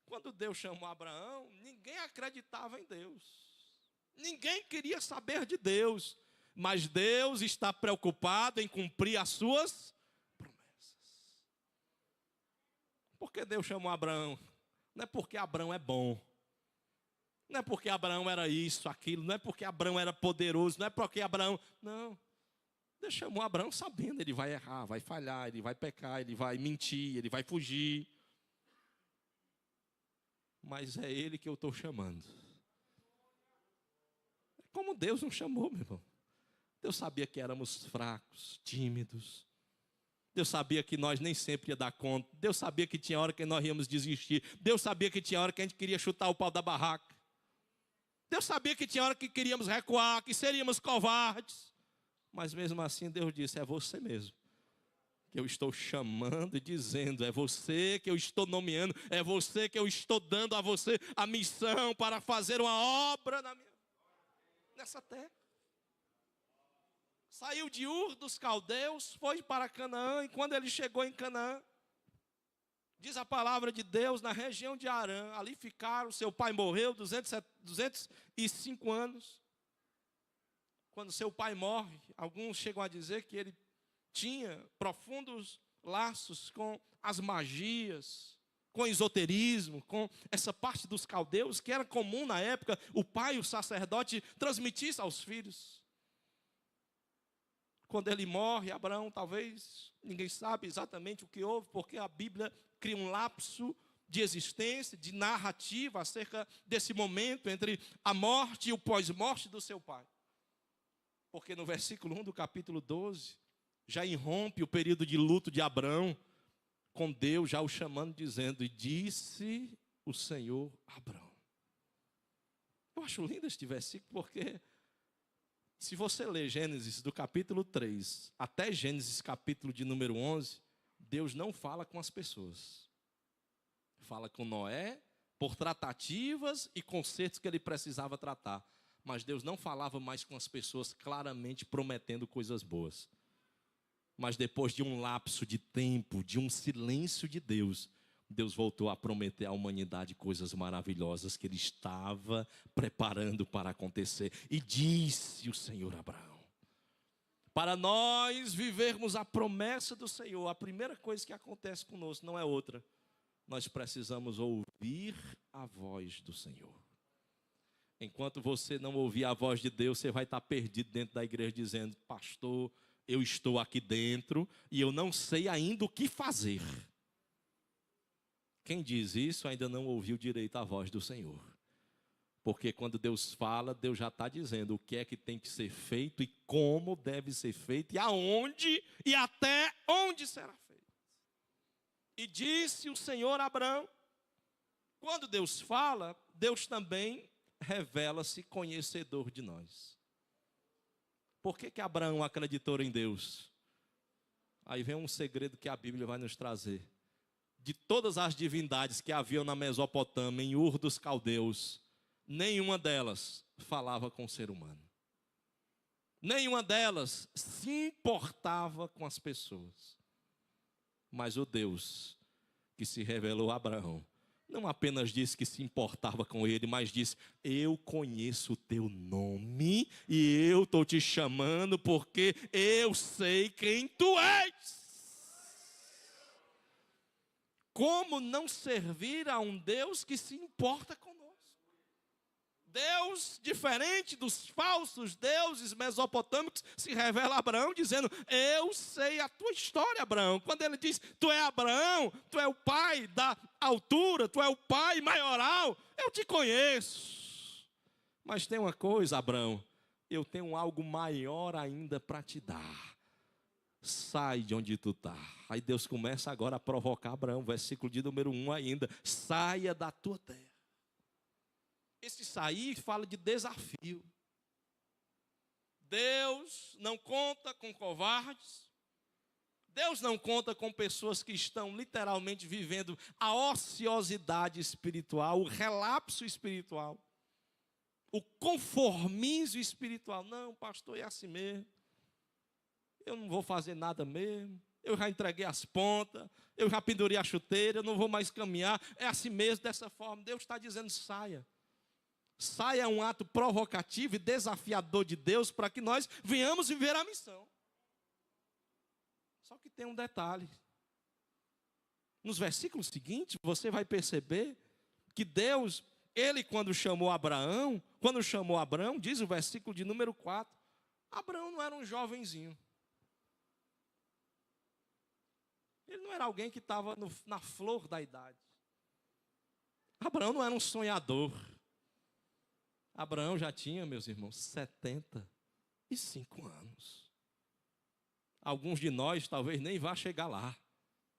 Quando Deus chamou Abraão, ninguém acreditava em Deus. Ninguém queria saber de Deus. Mas Deus está preocupado em cumprir as suas promessas. Por que Deus chamou Abraão? Não é porque Abraão é bom. Não é porque Abraão era isso, aquilo. Não é porque Abraão era poderoso. Não é porque Abraão... Não. Deus chamou Abraão sabendo, ele vai errar, vai falhar, ele vai pecar, ele vai mentir, ele vai fugir. Mas é ele que eu estou chamando. É como Deus nos chamou, meu irmão. Deus sabia que éramos fracos, tímidos. Deus sabia que nós nem sempre ia dar conta. Deus sabia que tinha hora que nós íamos desistir. Deus sabia que tinha hora que a gente queria chutar o pau da barraca. Deus sabia que tinha hora que queríamos recuar, que seríamos covardes. Mas mesmo assim Deus disse: é você mesmo que eu estou chamando e dizendo, é você que eu estou nomeando, é você que eu estou dando a você a missão para fazer uma obra nessa terra. Saiu de Ur dos Caldeus, foi para Canaã, e quando ele chegou em Canaã, diz a palavra de Deus, na região de Harã, ali ficaram, seu pai morreu, 205 anos. Quando seu pai morre, alguns chegam a dizer que ele tinha profundos laços com as magias, com o esoterismo, com essa parte dos caldeus, que era comum na época, o pai, o sacerdote, transmitisse aos filhos. Quando ele morre, Abraão, talvez, ninguém sabe exatamente o que houve, porque a Bíblia cria um lapso de existência, de narrativa acerca desse momento entre a morte e o pós-morte do seu pai. Porque no versículo 1 do capítulo 12, já irrompe o período de luto de Abraão, com Deus já o chamando, dizendo: e disse o Senhor a Abraão. Eu acho lindo este versículo, porque se você ler Gênesis do capítulo 3 até Gênesis capítulo de número 11, Deus não fala com as pessoas. Fala com Noé por tratativas e concertos que ele precisava tratar. Mas Deus não falava mais com as pessoas claramente prometendo coisas boas. Mas depois de um lapso de tempo, de um silêncio de Deus, Deus voltou a prometer à humanidade coisas maravilhosas que Ele estava preparando para acontecer. E disse o Senhor a Abraão: para nós vivermos a promessa do Senhor, a primeira coisa que acontece conosco não é outra. Nós precisamos ouvir a voz do Senhor. Enquanto você não ouvir a voz de Deus, você vai estar perdido dentro da igreja dizendo: pastor, eu estou aqui dentro e eu não sei ainda o que fazer. Quem diz isso ainda não ouviu direito a voz do Senhor. Porque quando Deus fala, Deus já está dizendo o que é que tem que ser feito e como deve ser feito e aonde e até onde será feito. E disse o Senhor a Abraão. Quando Deus fala, Deus também revela-se conhecedor de nós. Por que Abraão acreditou em Deus? Aí vem um segredo que a Bíblia vai nos trazer. De todas as divindades que haviam na Mesopotâmia, em Ur dos Caldeus, nenhuma delas falava com o ser humano. Nenhuma delas se importava com as pessoas. Mas o Deus que se revelou a Abraão não apenas disse que se importava com ele, mas disse: eu conheço o teu nome e eu estou te chamando porque eu sei quem tu és. Como não servir a um Deus que se importa conosco? Deus, diferente dos falsos deuses mesopotâmicos, se revela a Abraão dizendo: eu sei a tua história, Abraão. Quando ele diz: tu é Abraão, tu é o pai da altura, tu é o pai maioral, eu te conheço. Mas tem uma coisa, Abraão, eu tenho algo maior ainda para te dar. sai de onde tu está. Aí Deus começa agora a provocar Abraão, versículo de número 1 ainda. Saia da tua terra. Esse sair fala de desafio. Deus não conta com covardes. Deus não conta com pessoas que estão literalmente vivendo a ociosidade espiritual, o relapso espiritual, o conformismo espiritual. Não, pastor, é assim mesmo. Eu não vou fazer nada mesmo. Eu já entreguei as pontas, eu já pendurei a chuteira, eu não vou mais caminhar. É assim mesmo, dessa forma. Deus está dizendo, saia. Saia é um ato provocativo e desafiador de Deus para que nós venhamos viver a missão. Só que tem um detalhe. Nos versículos seguintes, você vai perceber que Deus, Ele quando chamou Abraão, diz o versículo de número 4, Abraão não era um jovenzinho. Ele não era alguém que estava na flor da idade. Abraão não era um sonhador. Abraão já tinha, meus irmãos, 75 anos. Alguns de nós talvez nem vá chegar lá,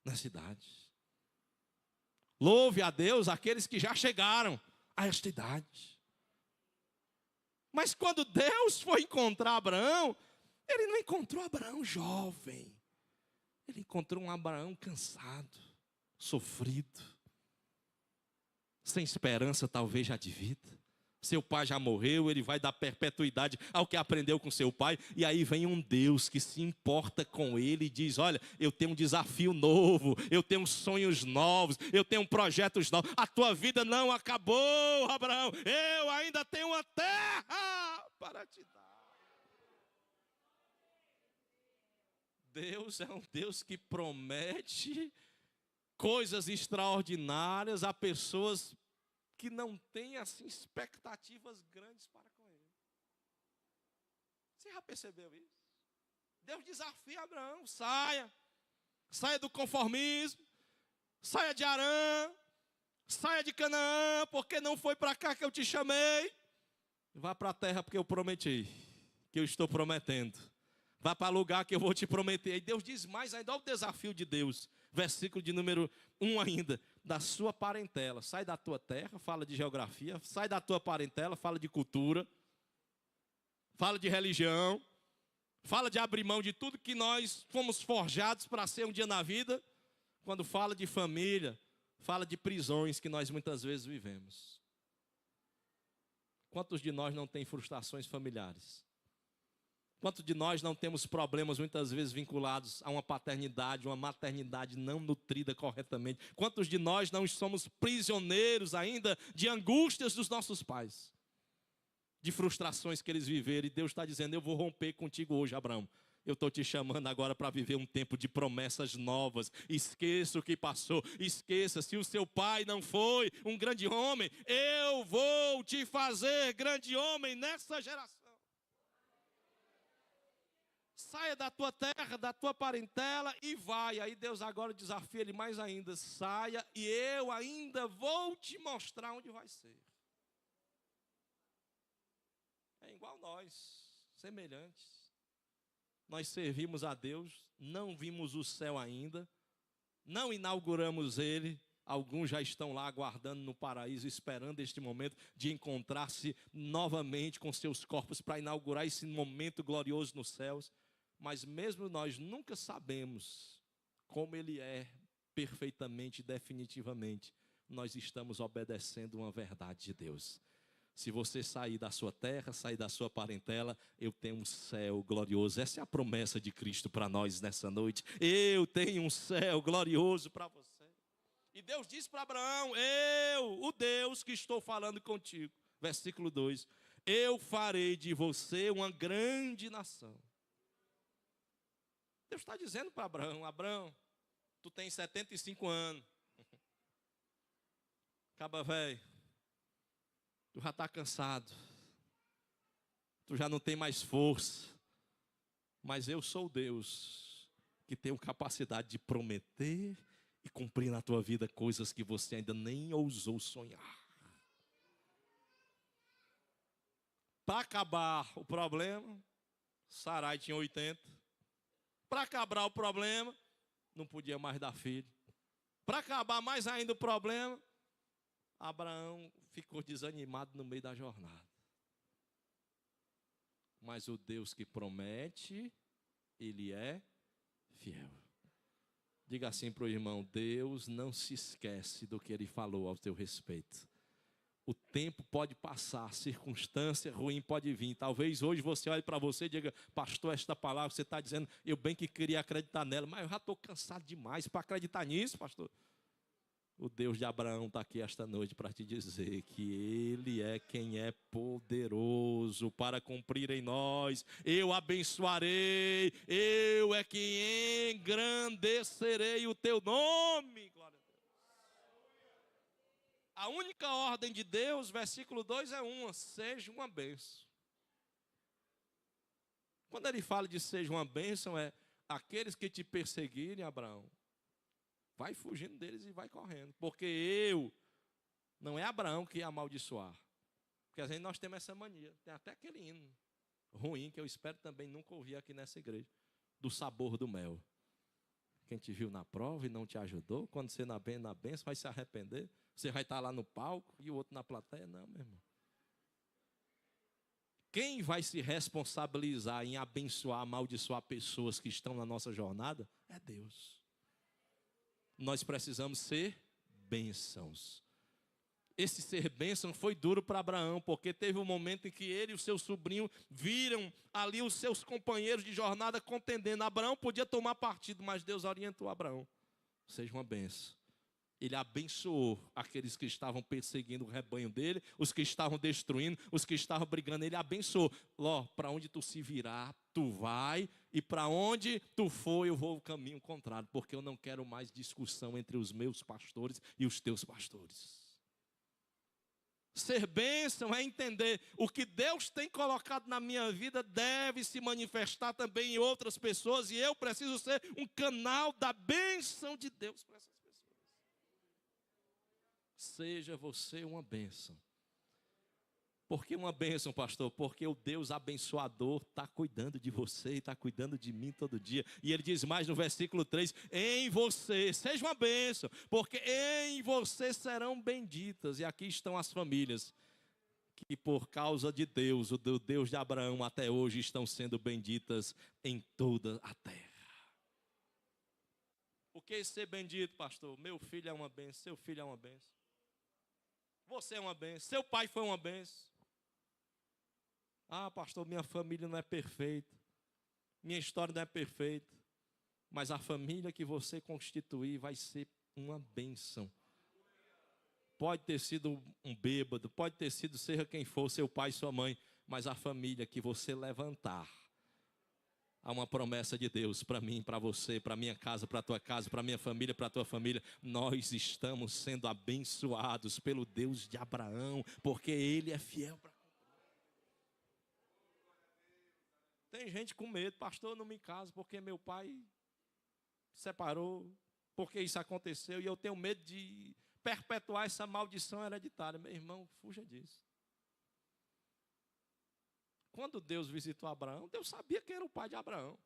na cidade. Louve a Deus aqueles que já chegaram a esta idade. Mas quando Deus foi encontrar Abraão, Ele não encontrou Abraão jovem. Ele encontrou um Abraão cansado, sofrido, sem esperança talvez já de vida. Seu pai já morreu, ele vai dar perpetuidade ao que aprendeu com seu pai. E aí vem um Deus que se importa com ele e diz, olha, eu tenho um desafio novo, eu tenho sonhos novos, eu tenho projetos novos. A tua vida não acabou, Abraão. Eu ainda tenho uma terra para te dar. Deus é um Deus que promete coisas extraordinárias a pessoas que não têm assim expectativas grandes para com Ele. Você já percebeu isso? Deus desafia Abraão, saia do conformismo, saia de Harã, saia de Canaã, porque não foi para cá que eu te chamei. Vá para a terra porque eu prometi, que eu estou prometendo. Vá para o lugar que eu vou te prometer. E Deus diz mais ainda, olha o desafio de Deus. Versículo de número 1 ainda. Da sua parentela. Sai da tua terra, fala de geografia. Sai da tua parentela, fala de cultura. Fala de religião. Fala de abrir mão de tudo que nós fomos forjados para ser um dia na vida. Quando fala de família, fala de prisões que nós muitas vezes vivemos. Quantos de nós não têm frustrações familiares? Quantos de nós não temos problemas muitas vezes vinculados a uma paternidade, uma maternidade não nutrida corretamente? Quantos de nós não somos prisioneiros ainda de angústias dos nossos pais? De frustrações que eles viveram. E Deus está dizendo, eu vou romper contigo hoje, Abraão. Eu estou te chamando agora para viver um tempo de promessas novas. Esqueça o que passou. Esqueça, se o seu pai não foi um grande homem, eu vou te fazer grande homem nessa geração. Saia da tua terra, da tua parentela e vai. Aí Deus agora desafia ele mais ainda. Saia e eu ainda vou te mostrar onde vai ser. É igual nós, semelhantes. Nós servimos a Deus, não vimos o céu ainda, não inauguramos ele. Alguns já estão lá aguardando no paraíso, esperando este momento de encontrar-se novamente com seus corpos para inaugurar esse momento glorioso nos céus. Mas mesmo nós nunca sabemos como Ele é perfeitamente, definitivamente. Nós estamos obedecendo uma verdade de Deus. Se você sair da sua terra, sair da sua parentela, eu tenho um céu glorioso. Essa é a promessa de Cristo para nós nessa noite. Eu tenho um céu glorioso para você. E Deus disse para Abraão, eu, o Deus que estou falando contigo. Versículo 2, eu farei de você uma grande nação. Deus está dizendo para Abraão, Abraão, tu tens 75 anos. Acaba velho. Tu já está cansado. Tu já não tem mais força. Mas eu sou Deus que tenho capacidade de prometer e cumprir na tua vida coisas que você ainda nem ousou sonhar. Para acabar o problema, Sarai tinha 80. Para acabar o problema, não podia mais dar filho. Para acabar mais ainda o problema, Abraão ficou desanimado no meio da jornada. Mas o Deus que promete, Ele é fiel. Diga assim para o irmão: Deus não se esquece do que Ele falou ao teu respeito. O tempo pode passar, a circunstância ruim pode vir. Talvez hoje você olhe para você e diga: pastor, esta palavra você está dizendo, eu bem que queria acreditar nela, mas eu já estou cansado demais para acreditar nisso, pastor. O Deus de Abraão está aqui esta noite para te dizer que Ele é quem é poderoso para cumprir em nós. Eu abençoarei, eu é quem engrandecerei o teu nome. Glória a Deus. A única ordem de Deus, versículo 2 é uma: seja uma bênção. Quando ele fala de seja uma bênção, é aqueles que te perseguirem, Abraão, vai fugindo deles e vai correndo. Porque não é Abraão que ia amaldiçoar. Porque às vezes nós temos essa mania. Tem até aquele hino ruim que eu espero também nunca ouvir aqui nessa igreja. Do sabor do mel. Quem te viu na prova e não te ajudou, quando você na bênção vai se arrepender. Você vai estar lá no palco e o outro na plateia. Não, meu irmão. Quem vai se responsabilizar em abençoar, amaldiçoar pessoas que estão na nossa jornada é Deus. Nós precisamos ser bênçãos. Esse ser bênção foi duro para Abraão, porque teve um momento em que ele e o seu sobrinho viram ali os seus companheiros de jornada contendendo. Abraão podia tomar partido, mas Deus orientou Abraão: seja uma bênção. Ele abençoou aqueles que estavam perseguindo o rebanho dele, os que estavam destruindo, os que estavam brigando. Ele abençoou. Ló, para onde tu se virar, tu vai, e para onde tu for, eu vou o caminho contrário, porque eu não quero mais discussão entre os meus pastores e os teus pastores. Ser bênção é entender o que Deus tem colocado na minha vida deve se manifestar também em outras pessoas, e eu preciso ser um canal da bênção de Deus para essas pessoas. Seja você uma bênção. Por que uma bênção, pastor? Porque o Deus abençoador está cuidando de você e está cuidando de mim todo dia. E ele diz mais no versículo 3: em você, seja uma bênção, porque em você serão benditas. E aqui estão as famílias que por causa de Deus, o Deus de Abraão, até hoje estão sendo benditas em toda a terra. O que é ser bendito, pastor? Meu filho é uma bênção, seu filho é uma bênção. Você é uma bênção, seu pai foi uma bênção. Ah, pastor, minha família não é perfeita, minha história não é perfeita, mas a família que você constituir vai ser uma bênção. Pode ter sido um bêbado, pode ter sido seja quem for, seu pai e sua mãe, mas a família que você levantar, há uma promessa de Deus para mim, para você, para minha casa, para a tua casa, para minha família, para a tua família. Nós estamos sendo abençoados pelo Deus de Abraão, porque Ele é fiel para cumprir. Tem gente com medo: pastor, eu não me caso porque meu pai separou, porque isso aconteceu, e eu tenho medo de perpetuar essa maldição hereditária. Meu irmão, fuja disso. Quando Deus visitou Abraão, Deus sabia que era o pai de Abraão.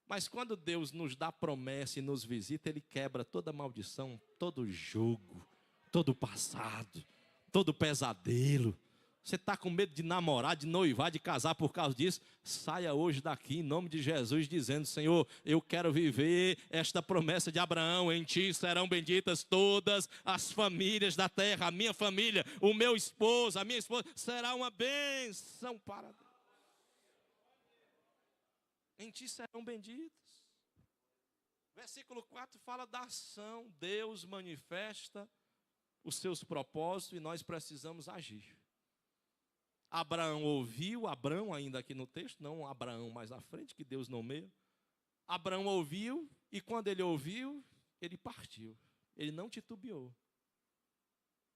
Mas quando Deus nos dá promessa e nos visita, Ele quebra toda maldição, todo jugo, todo passado, todo pesadelo. Você está com medo de namorar, de noivar, de casar por causa disso? Saia hoje daqui em nome de Jesus, dizendo: Senhor, eu quero viver esta promessa de Abraão. Em ti serão benditas todas as famílias da terra. A minha família, o meu esposo, a minha esposa, será uma bênção para Deus. Em ti serão benditas. Versículo 4 fala da ação. Deus manifesta os seus propósitos e nós precisamos agir. Abraão ouviu, Abrão ainda aqui no texto, não Abraão mais à frente, que Deus nomeia. Abraão ouviu, e quando ele ouviu, ele partiu. Ele não titubeou.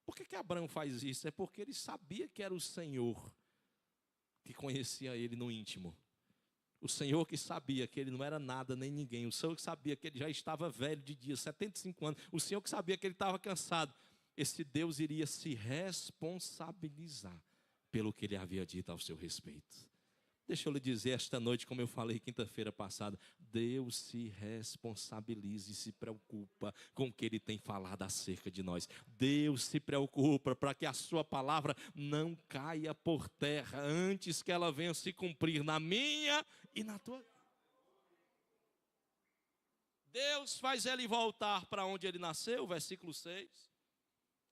Por que Abraão faz isso? É porque ele sabia que era o Senhor que conhecia ele no íntimo. O Senhor que sabia que ele não era nada nem ninguém. O Senhor que sabia que ele já estava velho de dia, 75 anos. O Senhor que sabia que ele estava cansado. Esse Deus iria se responsabilizar pelo que ele havia dito ao seu respeito. Deixa eu lhe dizer esta noite, como eu falei quinta-feira passada, Deus se responsabiliza e se preocupa com o que Ele tem falado acerca de nós. Deus se preocupa para que a sua palavra não caia por terra, antes que ela venha se cumprir na minha e na tua vida. Deus faz ele voltar para onde ele nasceu, versículo 6.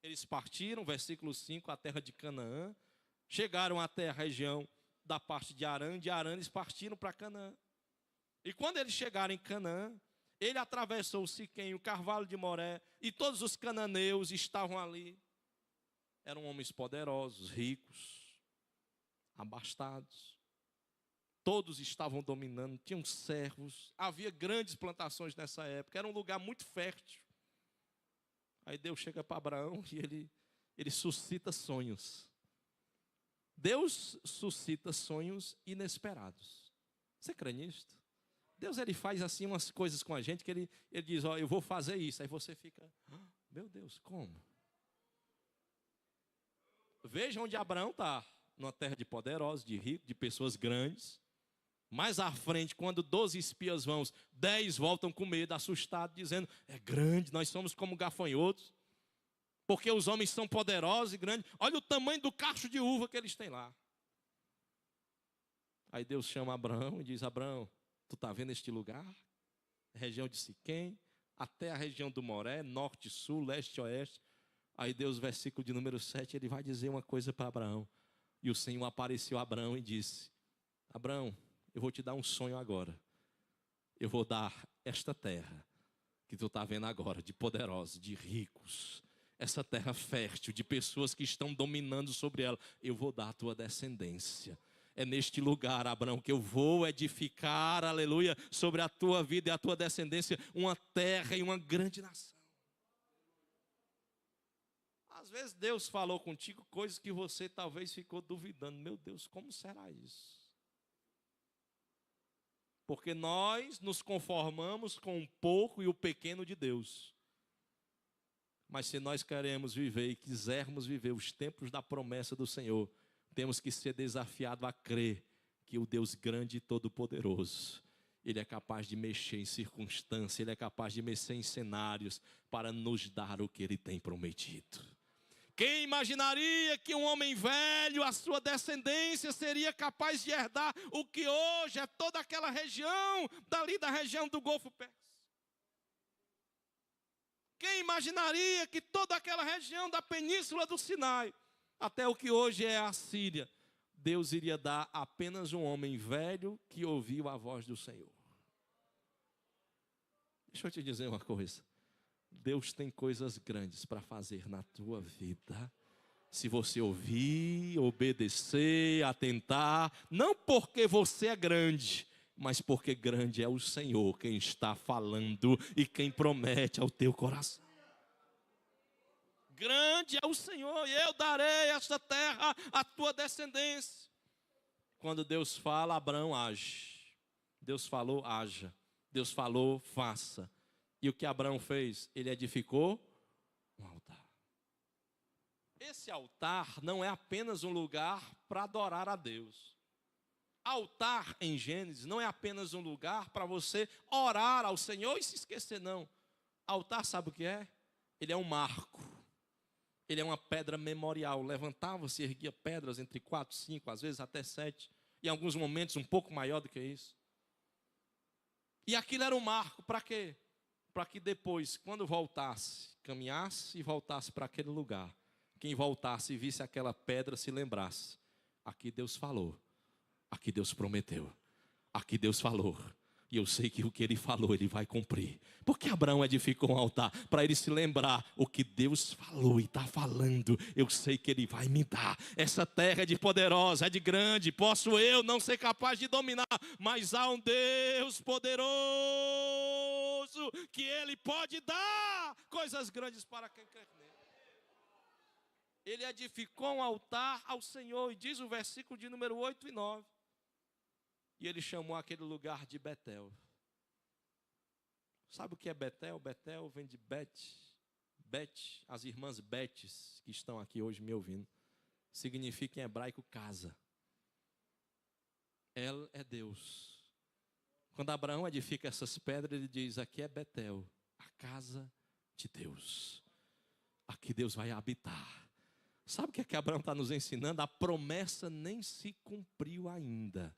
Eles partiram, versículo 5, a terra de Canaã. Chegaram até a região da parte de Arã eles partiram para Canaã. E quando eles chegaram em Canaã, ele atravessou o Siquém, o Carvalho de Moré, e todos os cananeus estavam ali. Eram homens poderosos, ricos, abastados. Todos estavam dominando, tinham servos, havia grandes plantações nessa época, era um lugar muito fértil. Aí Deus chega para Abraão e ele suscita sonhos. Deus suscita sonhos inesperados. Você crê nisto? Deus ele faz assim umas coisas com a gente que ele diz, ó, eu vou fazer isso. Aí você fica, meu Deus, como? Veja onde Abraão está, numa terra de poderosos, de ricos, de pessoas grandes. Mais à frente, quando 12 espias vão, 10 voltam com medo, assustados, dizendo, é grande, nós somos como gafanhotos. Porque os homens são poderosos e grandes. Olha o tamanho do cacho de uva que eles têm lá. Aí Deus chama Abraão e diz, Abraão, tu está vendo este lugar? Região de Siquém, até a região do Moré, norte, sul, leste e oeste. Aí Deus, versículo de número 7, ele vai dizer uma coisa para Abraão. E o Senhor apareceu a Abraão e disse, Abraão, eu vou te dar um sonho agora. Eu vou dar esta terra que tu está vendo agora, de poderosos, de ricos, essa terra fértil, de pessoas que estão dominando sobre ela, eu vou dar a tua descendência. É neste lugar, Abraão, que eu vou edificar, aleluia, sobre a tua vida e a tua descendência, uma terra e uma grande nação. Às vezes Deus falou contigo coisas que você talvez ficou duvidando. Meu Deus, como será isso? Porque nós nos conformamos com o pouco e o pequeno de Deus. Mas se nós queremos viver e quisermos viver os tempos da promessa do Senhor, temos que ser desafiados a crer que o Deus grande e todo-poderoso, Ele é capaz de mexer em circunstâncias, Ele é capaz de mexer em cenários para nos dar o que Ele tem prometido. Quem imaginaria que um homem velho, a sua descendência, seria capaz de herdar o que hoje é toda aquela região, dali da região do Golfo Pérsico? Quem imaginaria que toda aquela região da península do Sinai, até o que hoje é a Síria, Deus iria dar apenas um homem velho que ouviu a voz do Senhor? Deixa eu te dizer uma coisa. Deus tem coisas grandes para fazer na tua vida. Se você ouvir, obedecer, atentar, não porque você é grande, mas porque grande é o Senhor quem está falando e quem promete ao teu coração. Grande é o Senhor e eu darei esta terra à tua descendência. Quando Deus fala, Abraão age. Deus falou, haja. Deus falou, faça. E o que Abraão fez? Ele edificou um altar. Esse altar não é apenas um lugar para adorar a Deus. Altar em Gênesis não é apenas um lugar para você orar ao Senhor e se esquecer, não. Altar, sabe o que é? Ele é um marco. Ele é uma pedra memorial. Levantava-se e erguia pedras entre 4, 5, às vezes até 7. Em alguns momentos um pouco maior do que isso. E aquilo era um marco para quê? Para que depois, quando voltasse, caminhasse e voltasse para aquele lugar, quem voltasse e visse aquela pedra se lembrasse. Aqui Deus falou. Aqui Deus prometeu, aqui Deus falou, e eu sei que o que Ele falou, Ele vai cumprir. Porque Abraão edificou um altar para ele se lembrar, o que Deus falou e está falando, eu sei que Ele vai me dar. Essa terra é de poderosa, é de grande, posso eu não ser capaz de dominar, mas há um Deus poderoso, que Ele pode dar coisas grandes para quem crê nele. Ele edificou um altar ao Senhor, e diz o versículo de número 8 e 9. E ele chamou aquele lugar de Betel. Sabe o que é Betel? Betel vem de Bet, as irmãs Betes, que estão aqui hoje me ouvindo, significa em hebraico casa. El é Deus. Quando Abraão edifica essas pedras, ele diz: aqui é Betel, a casa de Deus. Aqui Deus vai habitar. Sabe o que é que Abraão está nos ensinando? A promessa nem se cumpriu ainda.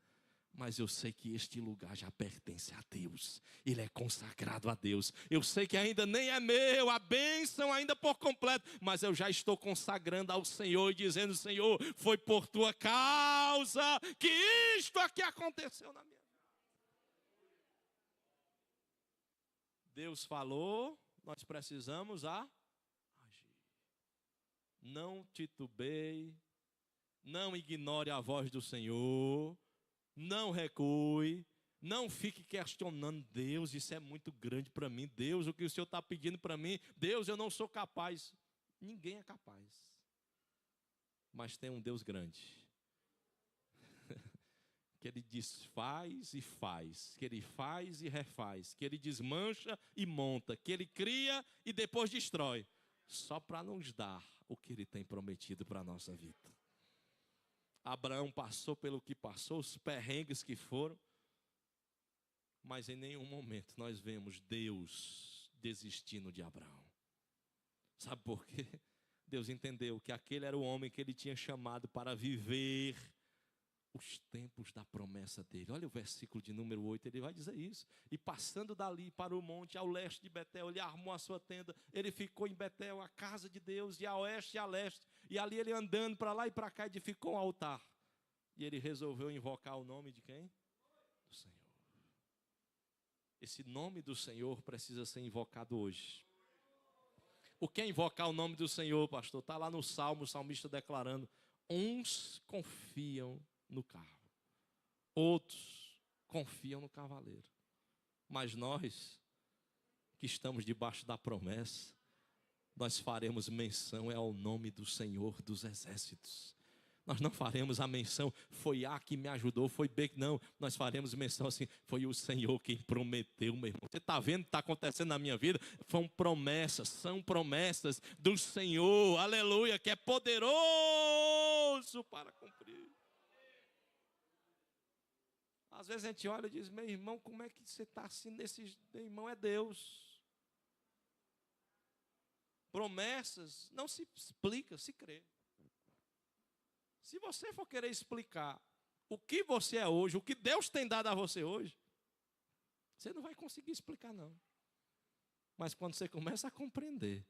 Mas eu sei que este lugar já pertence a Deus. Ele é consagrado a Deus. Eu sei que ainda nem é meu, a bênção ainda por completo. Mas eu já estou consagrando ao Senhor e dizendo: Senhor, foi por tua causa que isto aqui aconteceu na minha vida. Deus falou, nós precisamos agir. Não titubeie, não ignore a voz do Senhor. Não recue, não fique questionando: Deus, isso é muito grande para mim. Deus, o que o Senhor está pedindo para mim? Deus, eu não sou capaz. Ninguém é capaz. Mas tem um Deus grande. Que Ele desfaz e faz. Que Ele faz e refaz. Que Ele desmancha e monta. Que Ele cria e depois destrói. Só para nos dar o que Ele tem prometido para a nossa vida. Abraão passou pelo que passou, os perrengues que foram, mas em nenhum momento nós vemos Deus desistindo de Abraão. Sabe por quê? Deus entendeu que aquele era o homem que ele tinha chamado para viver os tempos da promessa dele. Olha o versículo de número 8, ele vai dizer isso. E passando dali para o monte, ao leste de Betel, ele armou a sua tenda. Ele ficou em Betel, a casa de Deus, e a oeste e a leste. E ali ele andando para lá e para cá, edificou um altar. E ele resolveu invocar o nome de quem? Do Senhor. Esse nome do Senhor precisa ser invocado hoje. O que é invocar o nome do Senhor, pastor? Está lá no Salmo, o salmista declarando: uns confiam no carro, outros confiam no cavaleiro. Mas nós, que estamos debaixo da promessa, nós faremos menção ao nome do Senhor dos exércitos. Nós não faremos a menção: foi A que me ajudou, foi B que não. Nós faremos menção assim: foi o Senhor quem prometeu, meu irmão. Você está vendo o que está acontecendo na minha vida? São promessas do Senhor, aleluia, que é poderoso para cumprir. Às vezes a gente olha e diz: meu irmão, como é que você está assim nesse... Meu irmão, é Deus. Promessas não se explica, se crê. Se você for querer explicar o que você é hoje, o que Deus tem dado a você hoje, você não vai conseguir explicar, não. Mas quando você começa a compreender: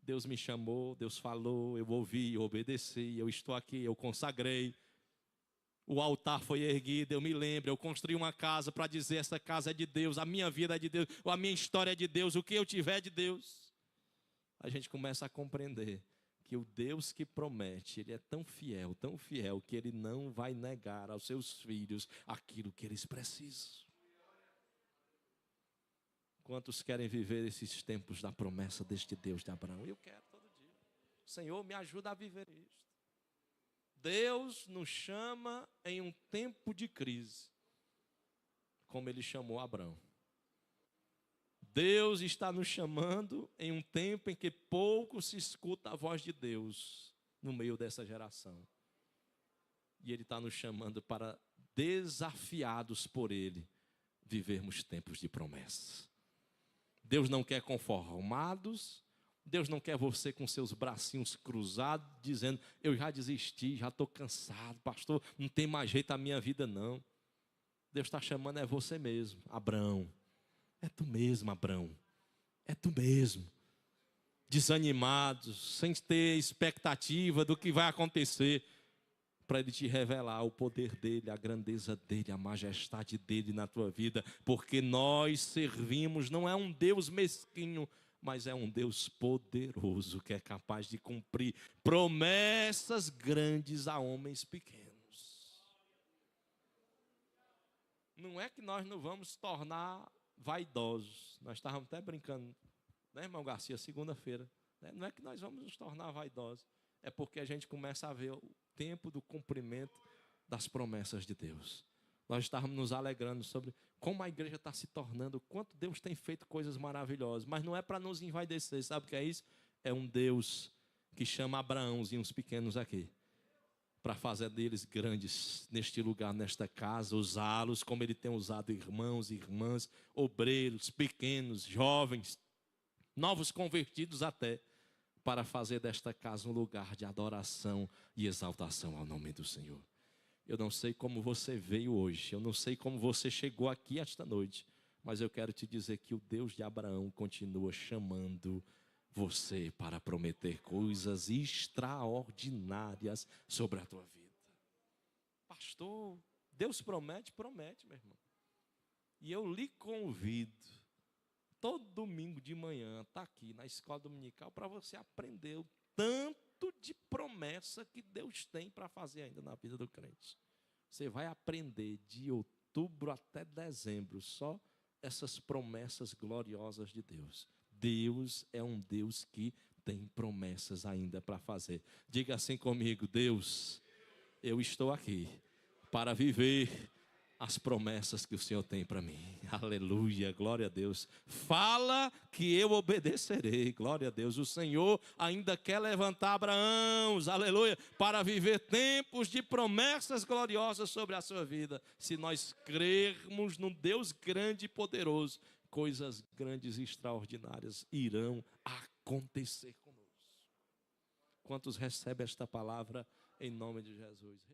Deus me chamou, Deus falou, eu ouvi, eu obedeci, eu estou aqui, eu consagrei. O altar foi erguido, eu me lembro, eu construí uma casa para dizer: essa casa é de Deus, a minha vida é de Deus, a minha história é de Deus, o que eu tiver é de Deus. A gente começa a compreender que o Deus que promete, Ele é tão fiel, que Ele não vai negar aos seus filhos aquilo que eles precisam. Quantos querem viver esses tempos da promessa deste Deus de Abraão? Eu quero todo dia. Senhor, me ajuda a viver isto. Deus nos chama em um tempo de crise, como Ele chamou Abraão. Deus está nos chamando em um tempo em que pouco se escuta a voz de Deus no meio dessa geração. E Ele está nos chamando para, desafiados por Ele, vivermos tempos de promessa. Deus não quer conformados. Deus não quer você com seus bracinhos cruzados, dizendo: eu já desisti, já estou cansado, pastor, não tem mais jeito a minha vida não. Deus está chamando é você mesmo, Abraão. É tu mesmo, Abraão. É tu mesmo. Desanimados, sem ter expectativa do que vai acontecer, para Ele te revelar o poder dEle, a grandeza dEle, a majestade dEle na tua vida. Porque nós servimos, não é um Deus mesquinho, mas é um Deus poderoso, que é capaz de cumprir promessas grandes a homens pequenos. Não é que nós não vamos tornar vaidosos. Nós estávamos até brincando, né, irmão Garcia, segunda-feira. Não é que nós vamos nos tornar vaidosos. É porque a gente começa a ver o tempo do cumprimento das promessas de Deus. Nós estávamos nos alegrando sobre como a igreja está se tornando, quanto Deus tem feito coisas maravilhosas. Mas não é para nos envaidecer, sabe o que é isso? É um Deus que chama Abraãozinhos pequenos aqui, para fazer deles grandes neste lugar, nesta casa, usá-los como Ele tem usado irmãos e irmãs, obreiros, pequenos, jovens, novos convertidos até, para fazer desta casa um lugar de adoração e exaltação ao nome do Senhor. Eu não sei como você veio hoje, eu não sei como você chegou aqui esta noite, mas eu quero te dizer que o Deus de Abraão continua chamando você para prometer coisas extraordinárias sobre a tua vida. Pastor, Deus promete, promete, meu irmão. E eu lhe convido, todo domingo de manhã, está aqui na escola dominical, para você aprender o tanto de promessa que Deus tem para fazer ainda na vida do crente. Você vai aprender de outubro até dezembro, só essas promessas gloriosas de Deus. Deus é um Deus que tem promessas ainda para fazer. Diga assim comigo: Deus, eu estou aqui para viver as promessas que o Senhor tem para mim. Aleluia, glória a Deus. Fala que eu obedecerei, glória a Deus. O Senhor ainda quer levantar Abraão, aleluia, para viver tempos de promessas gloriosas sobre a sua vida. Se nós crermos num Deus grande e poderoso, coisas grandes e extraordinárias irão acontecer conosco. Quantos recebem esta palavra em nome de Jesus?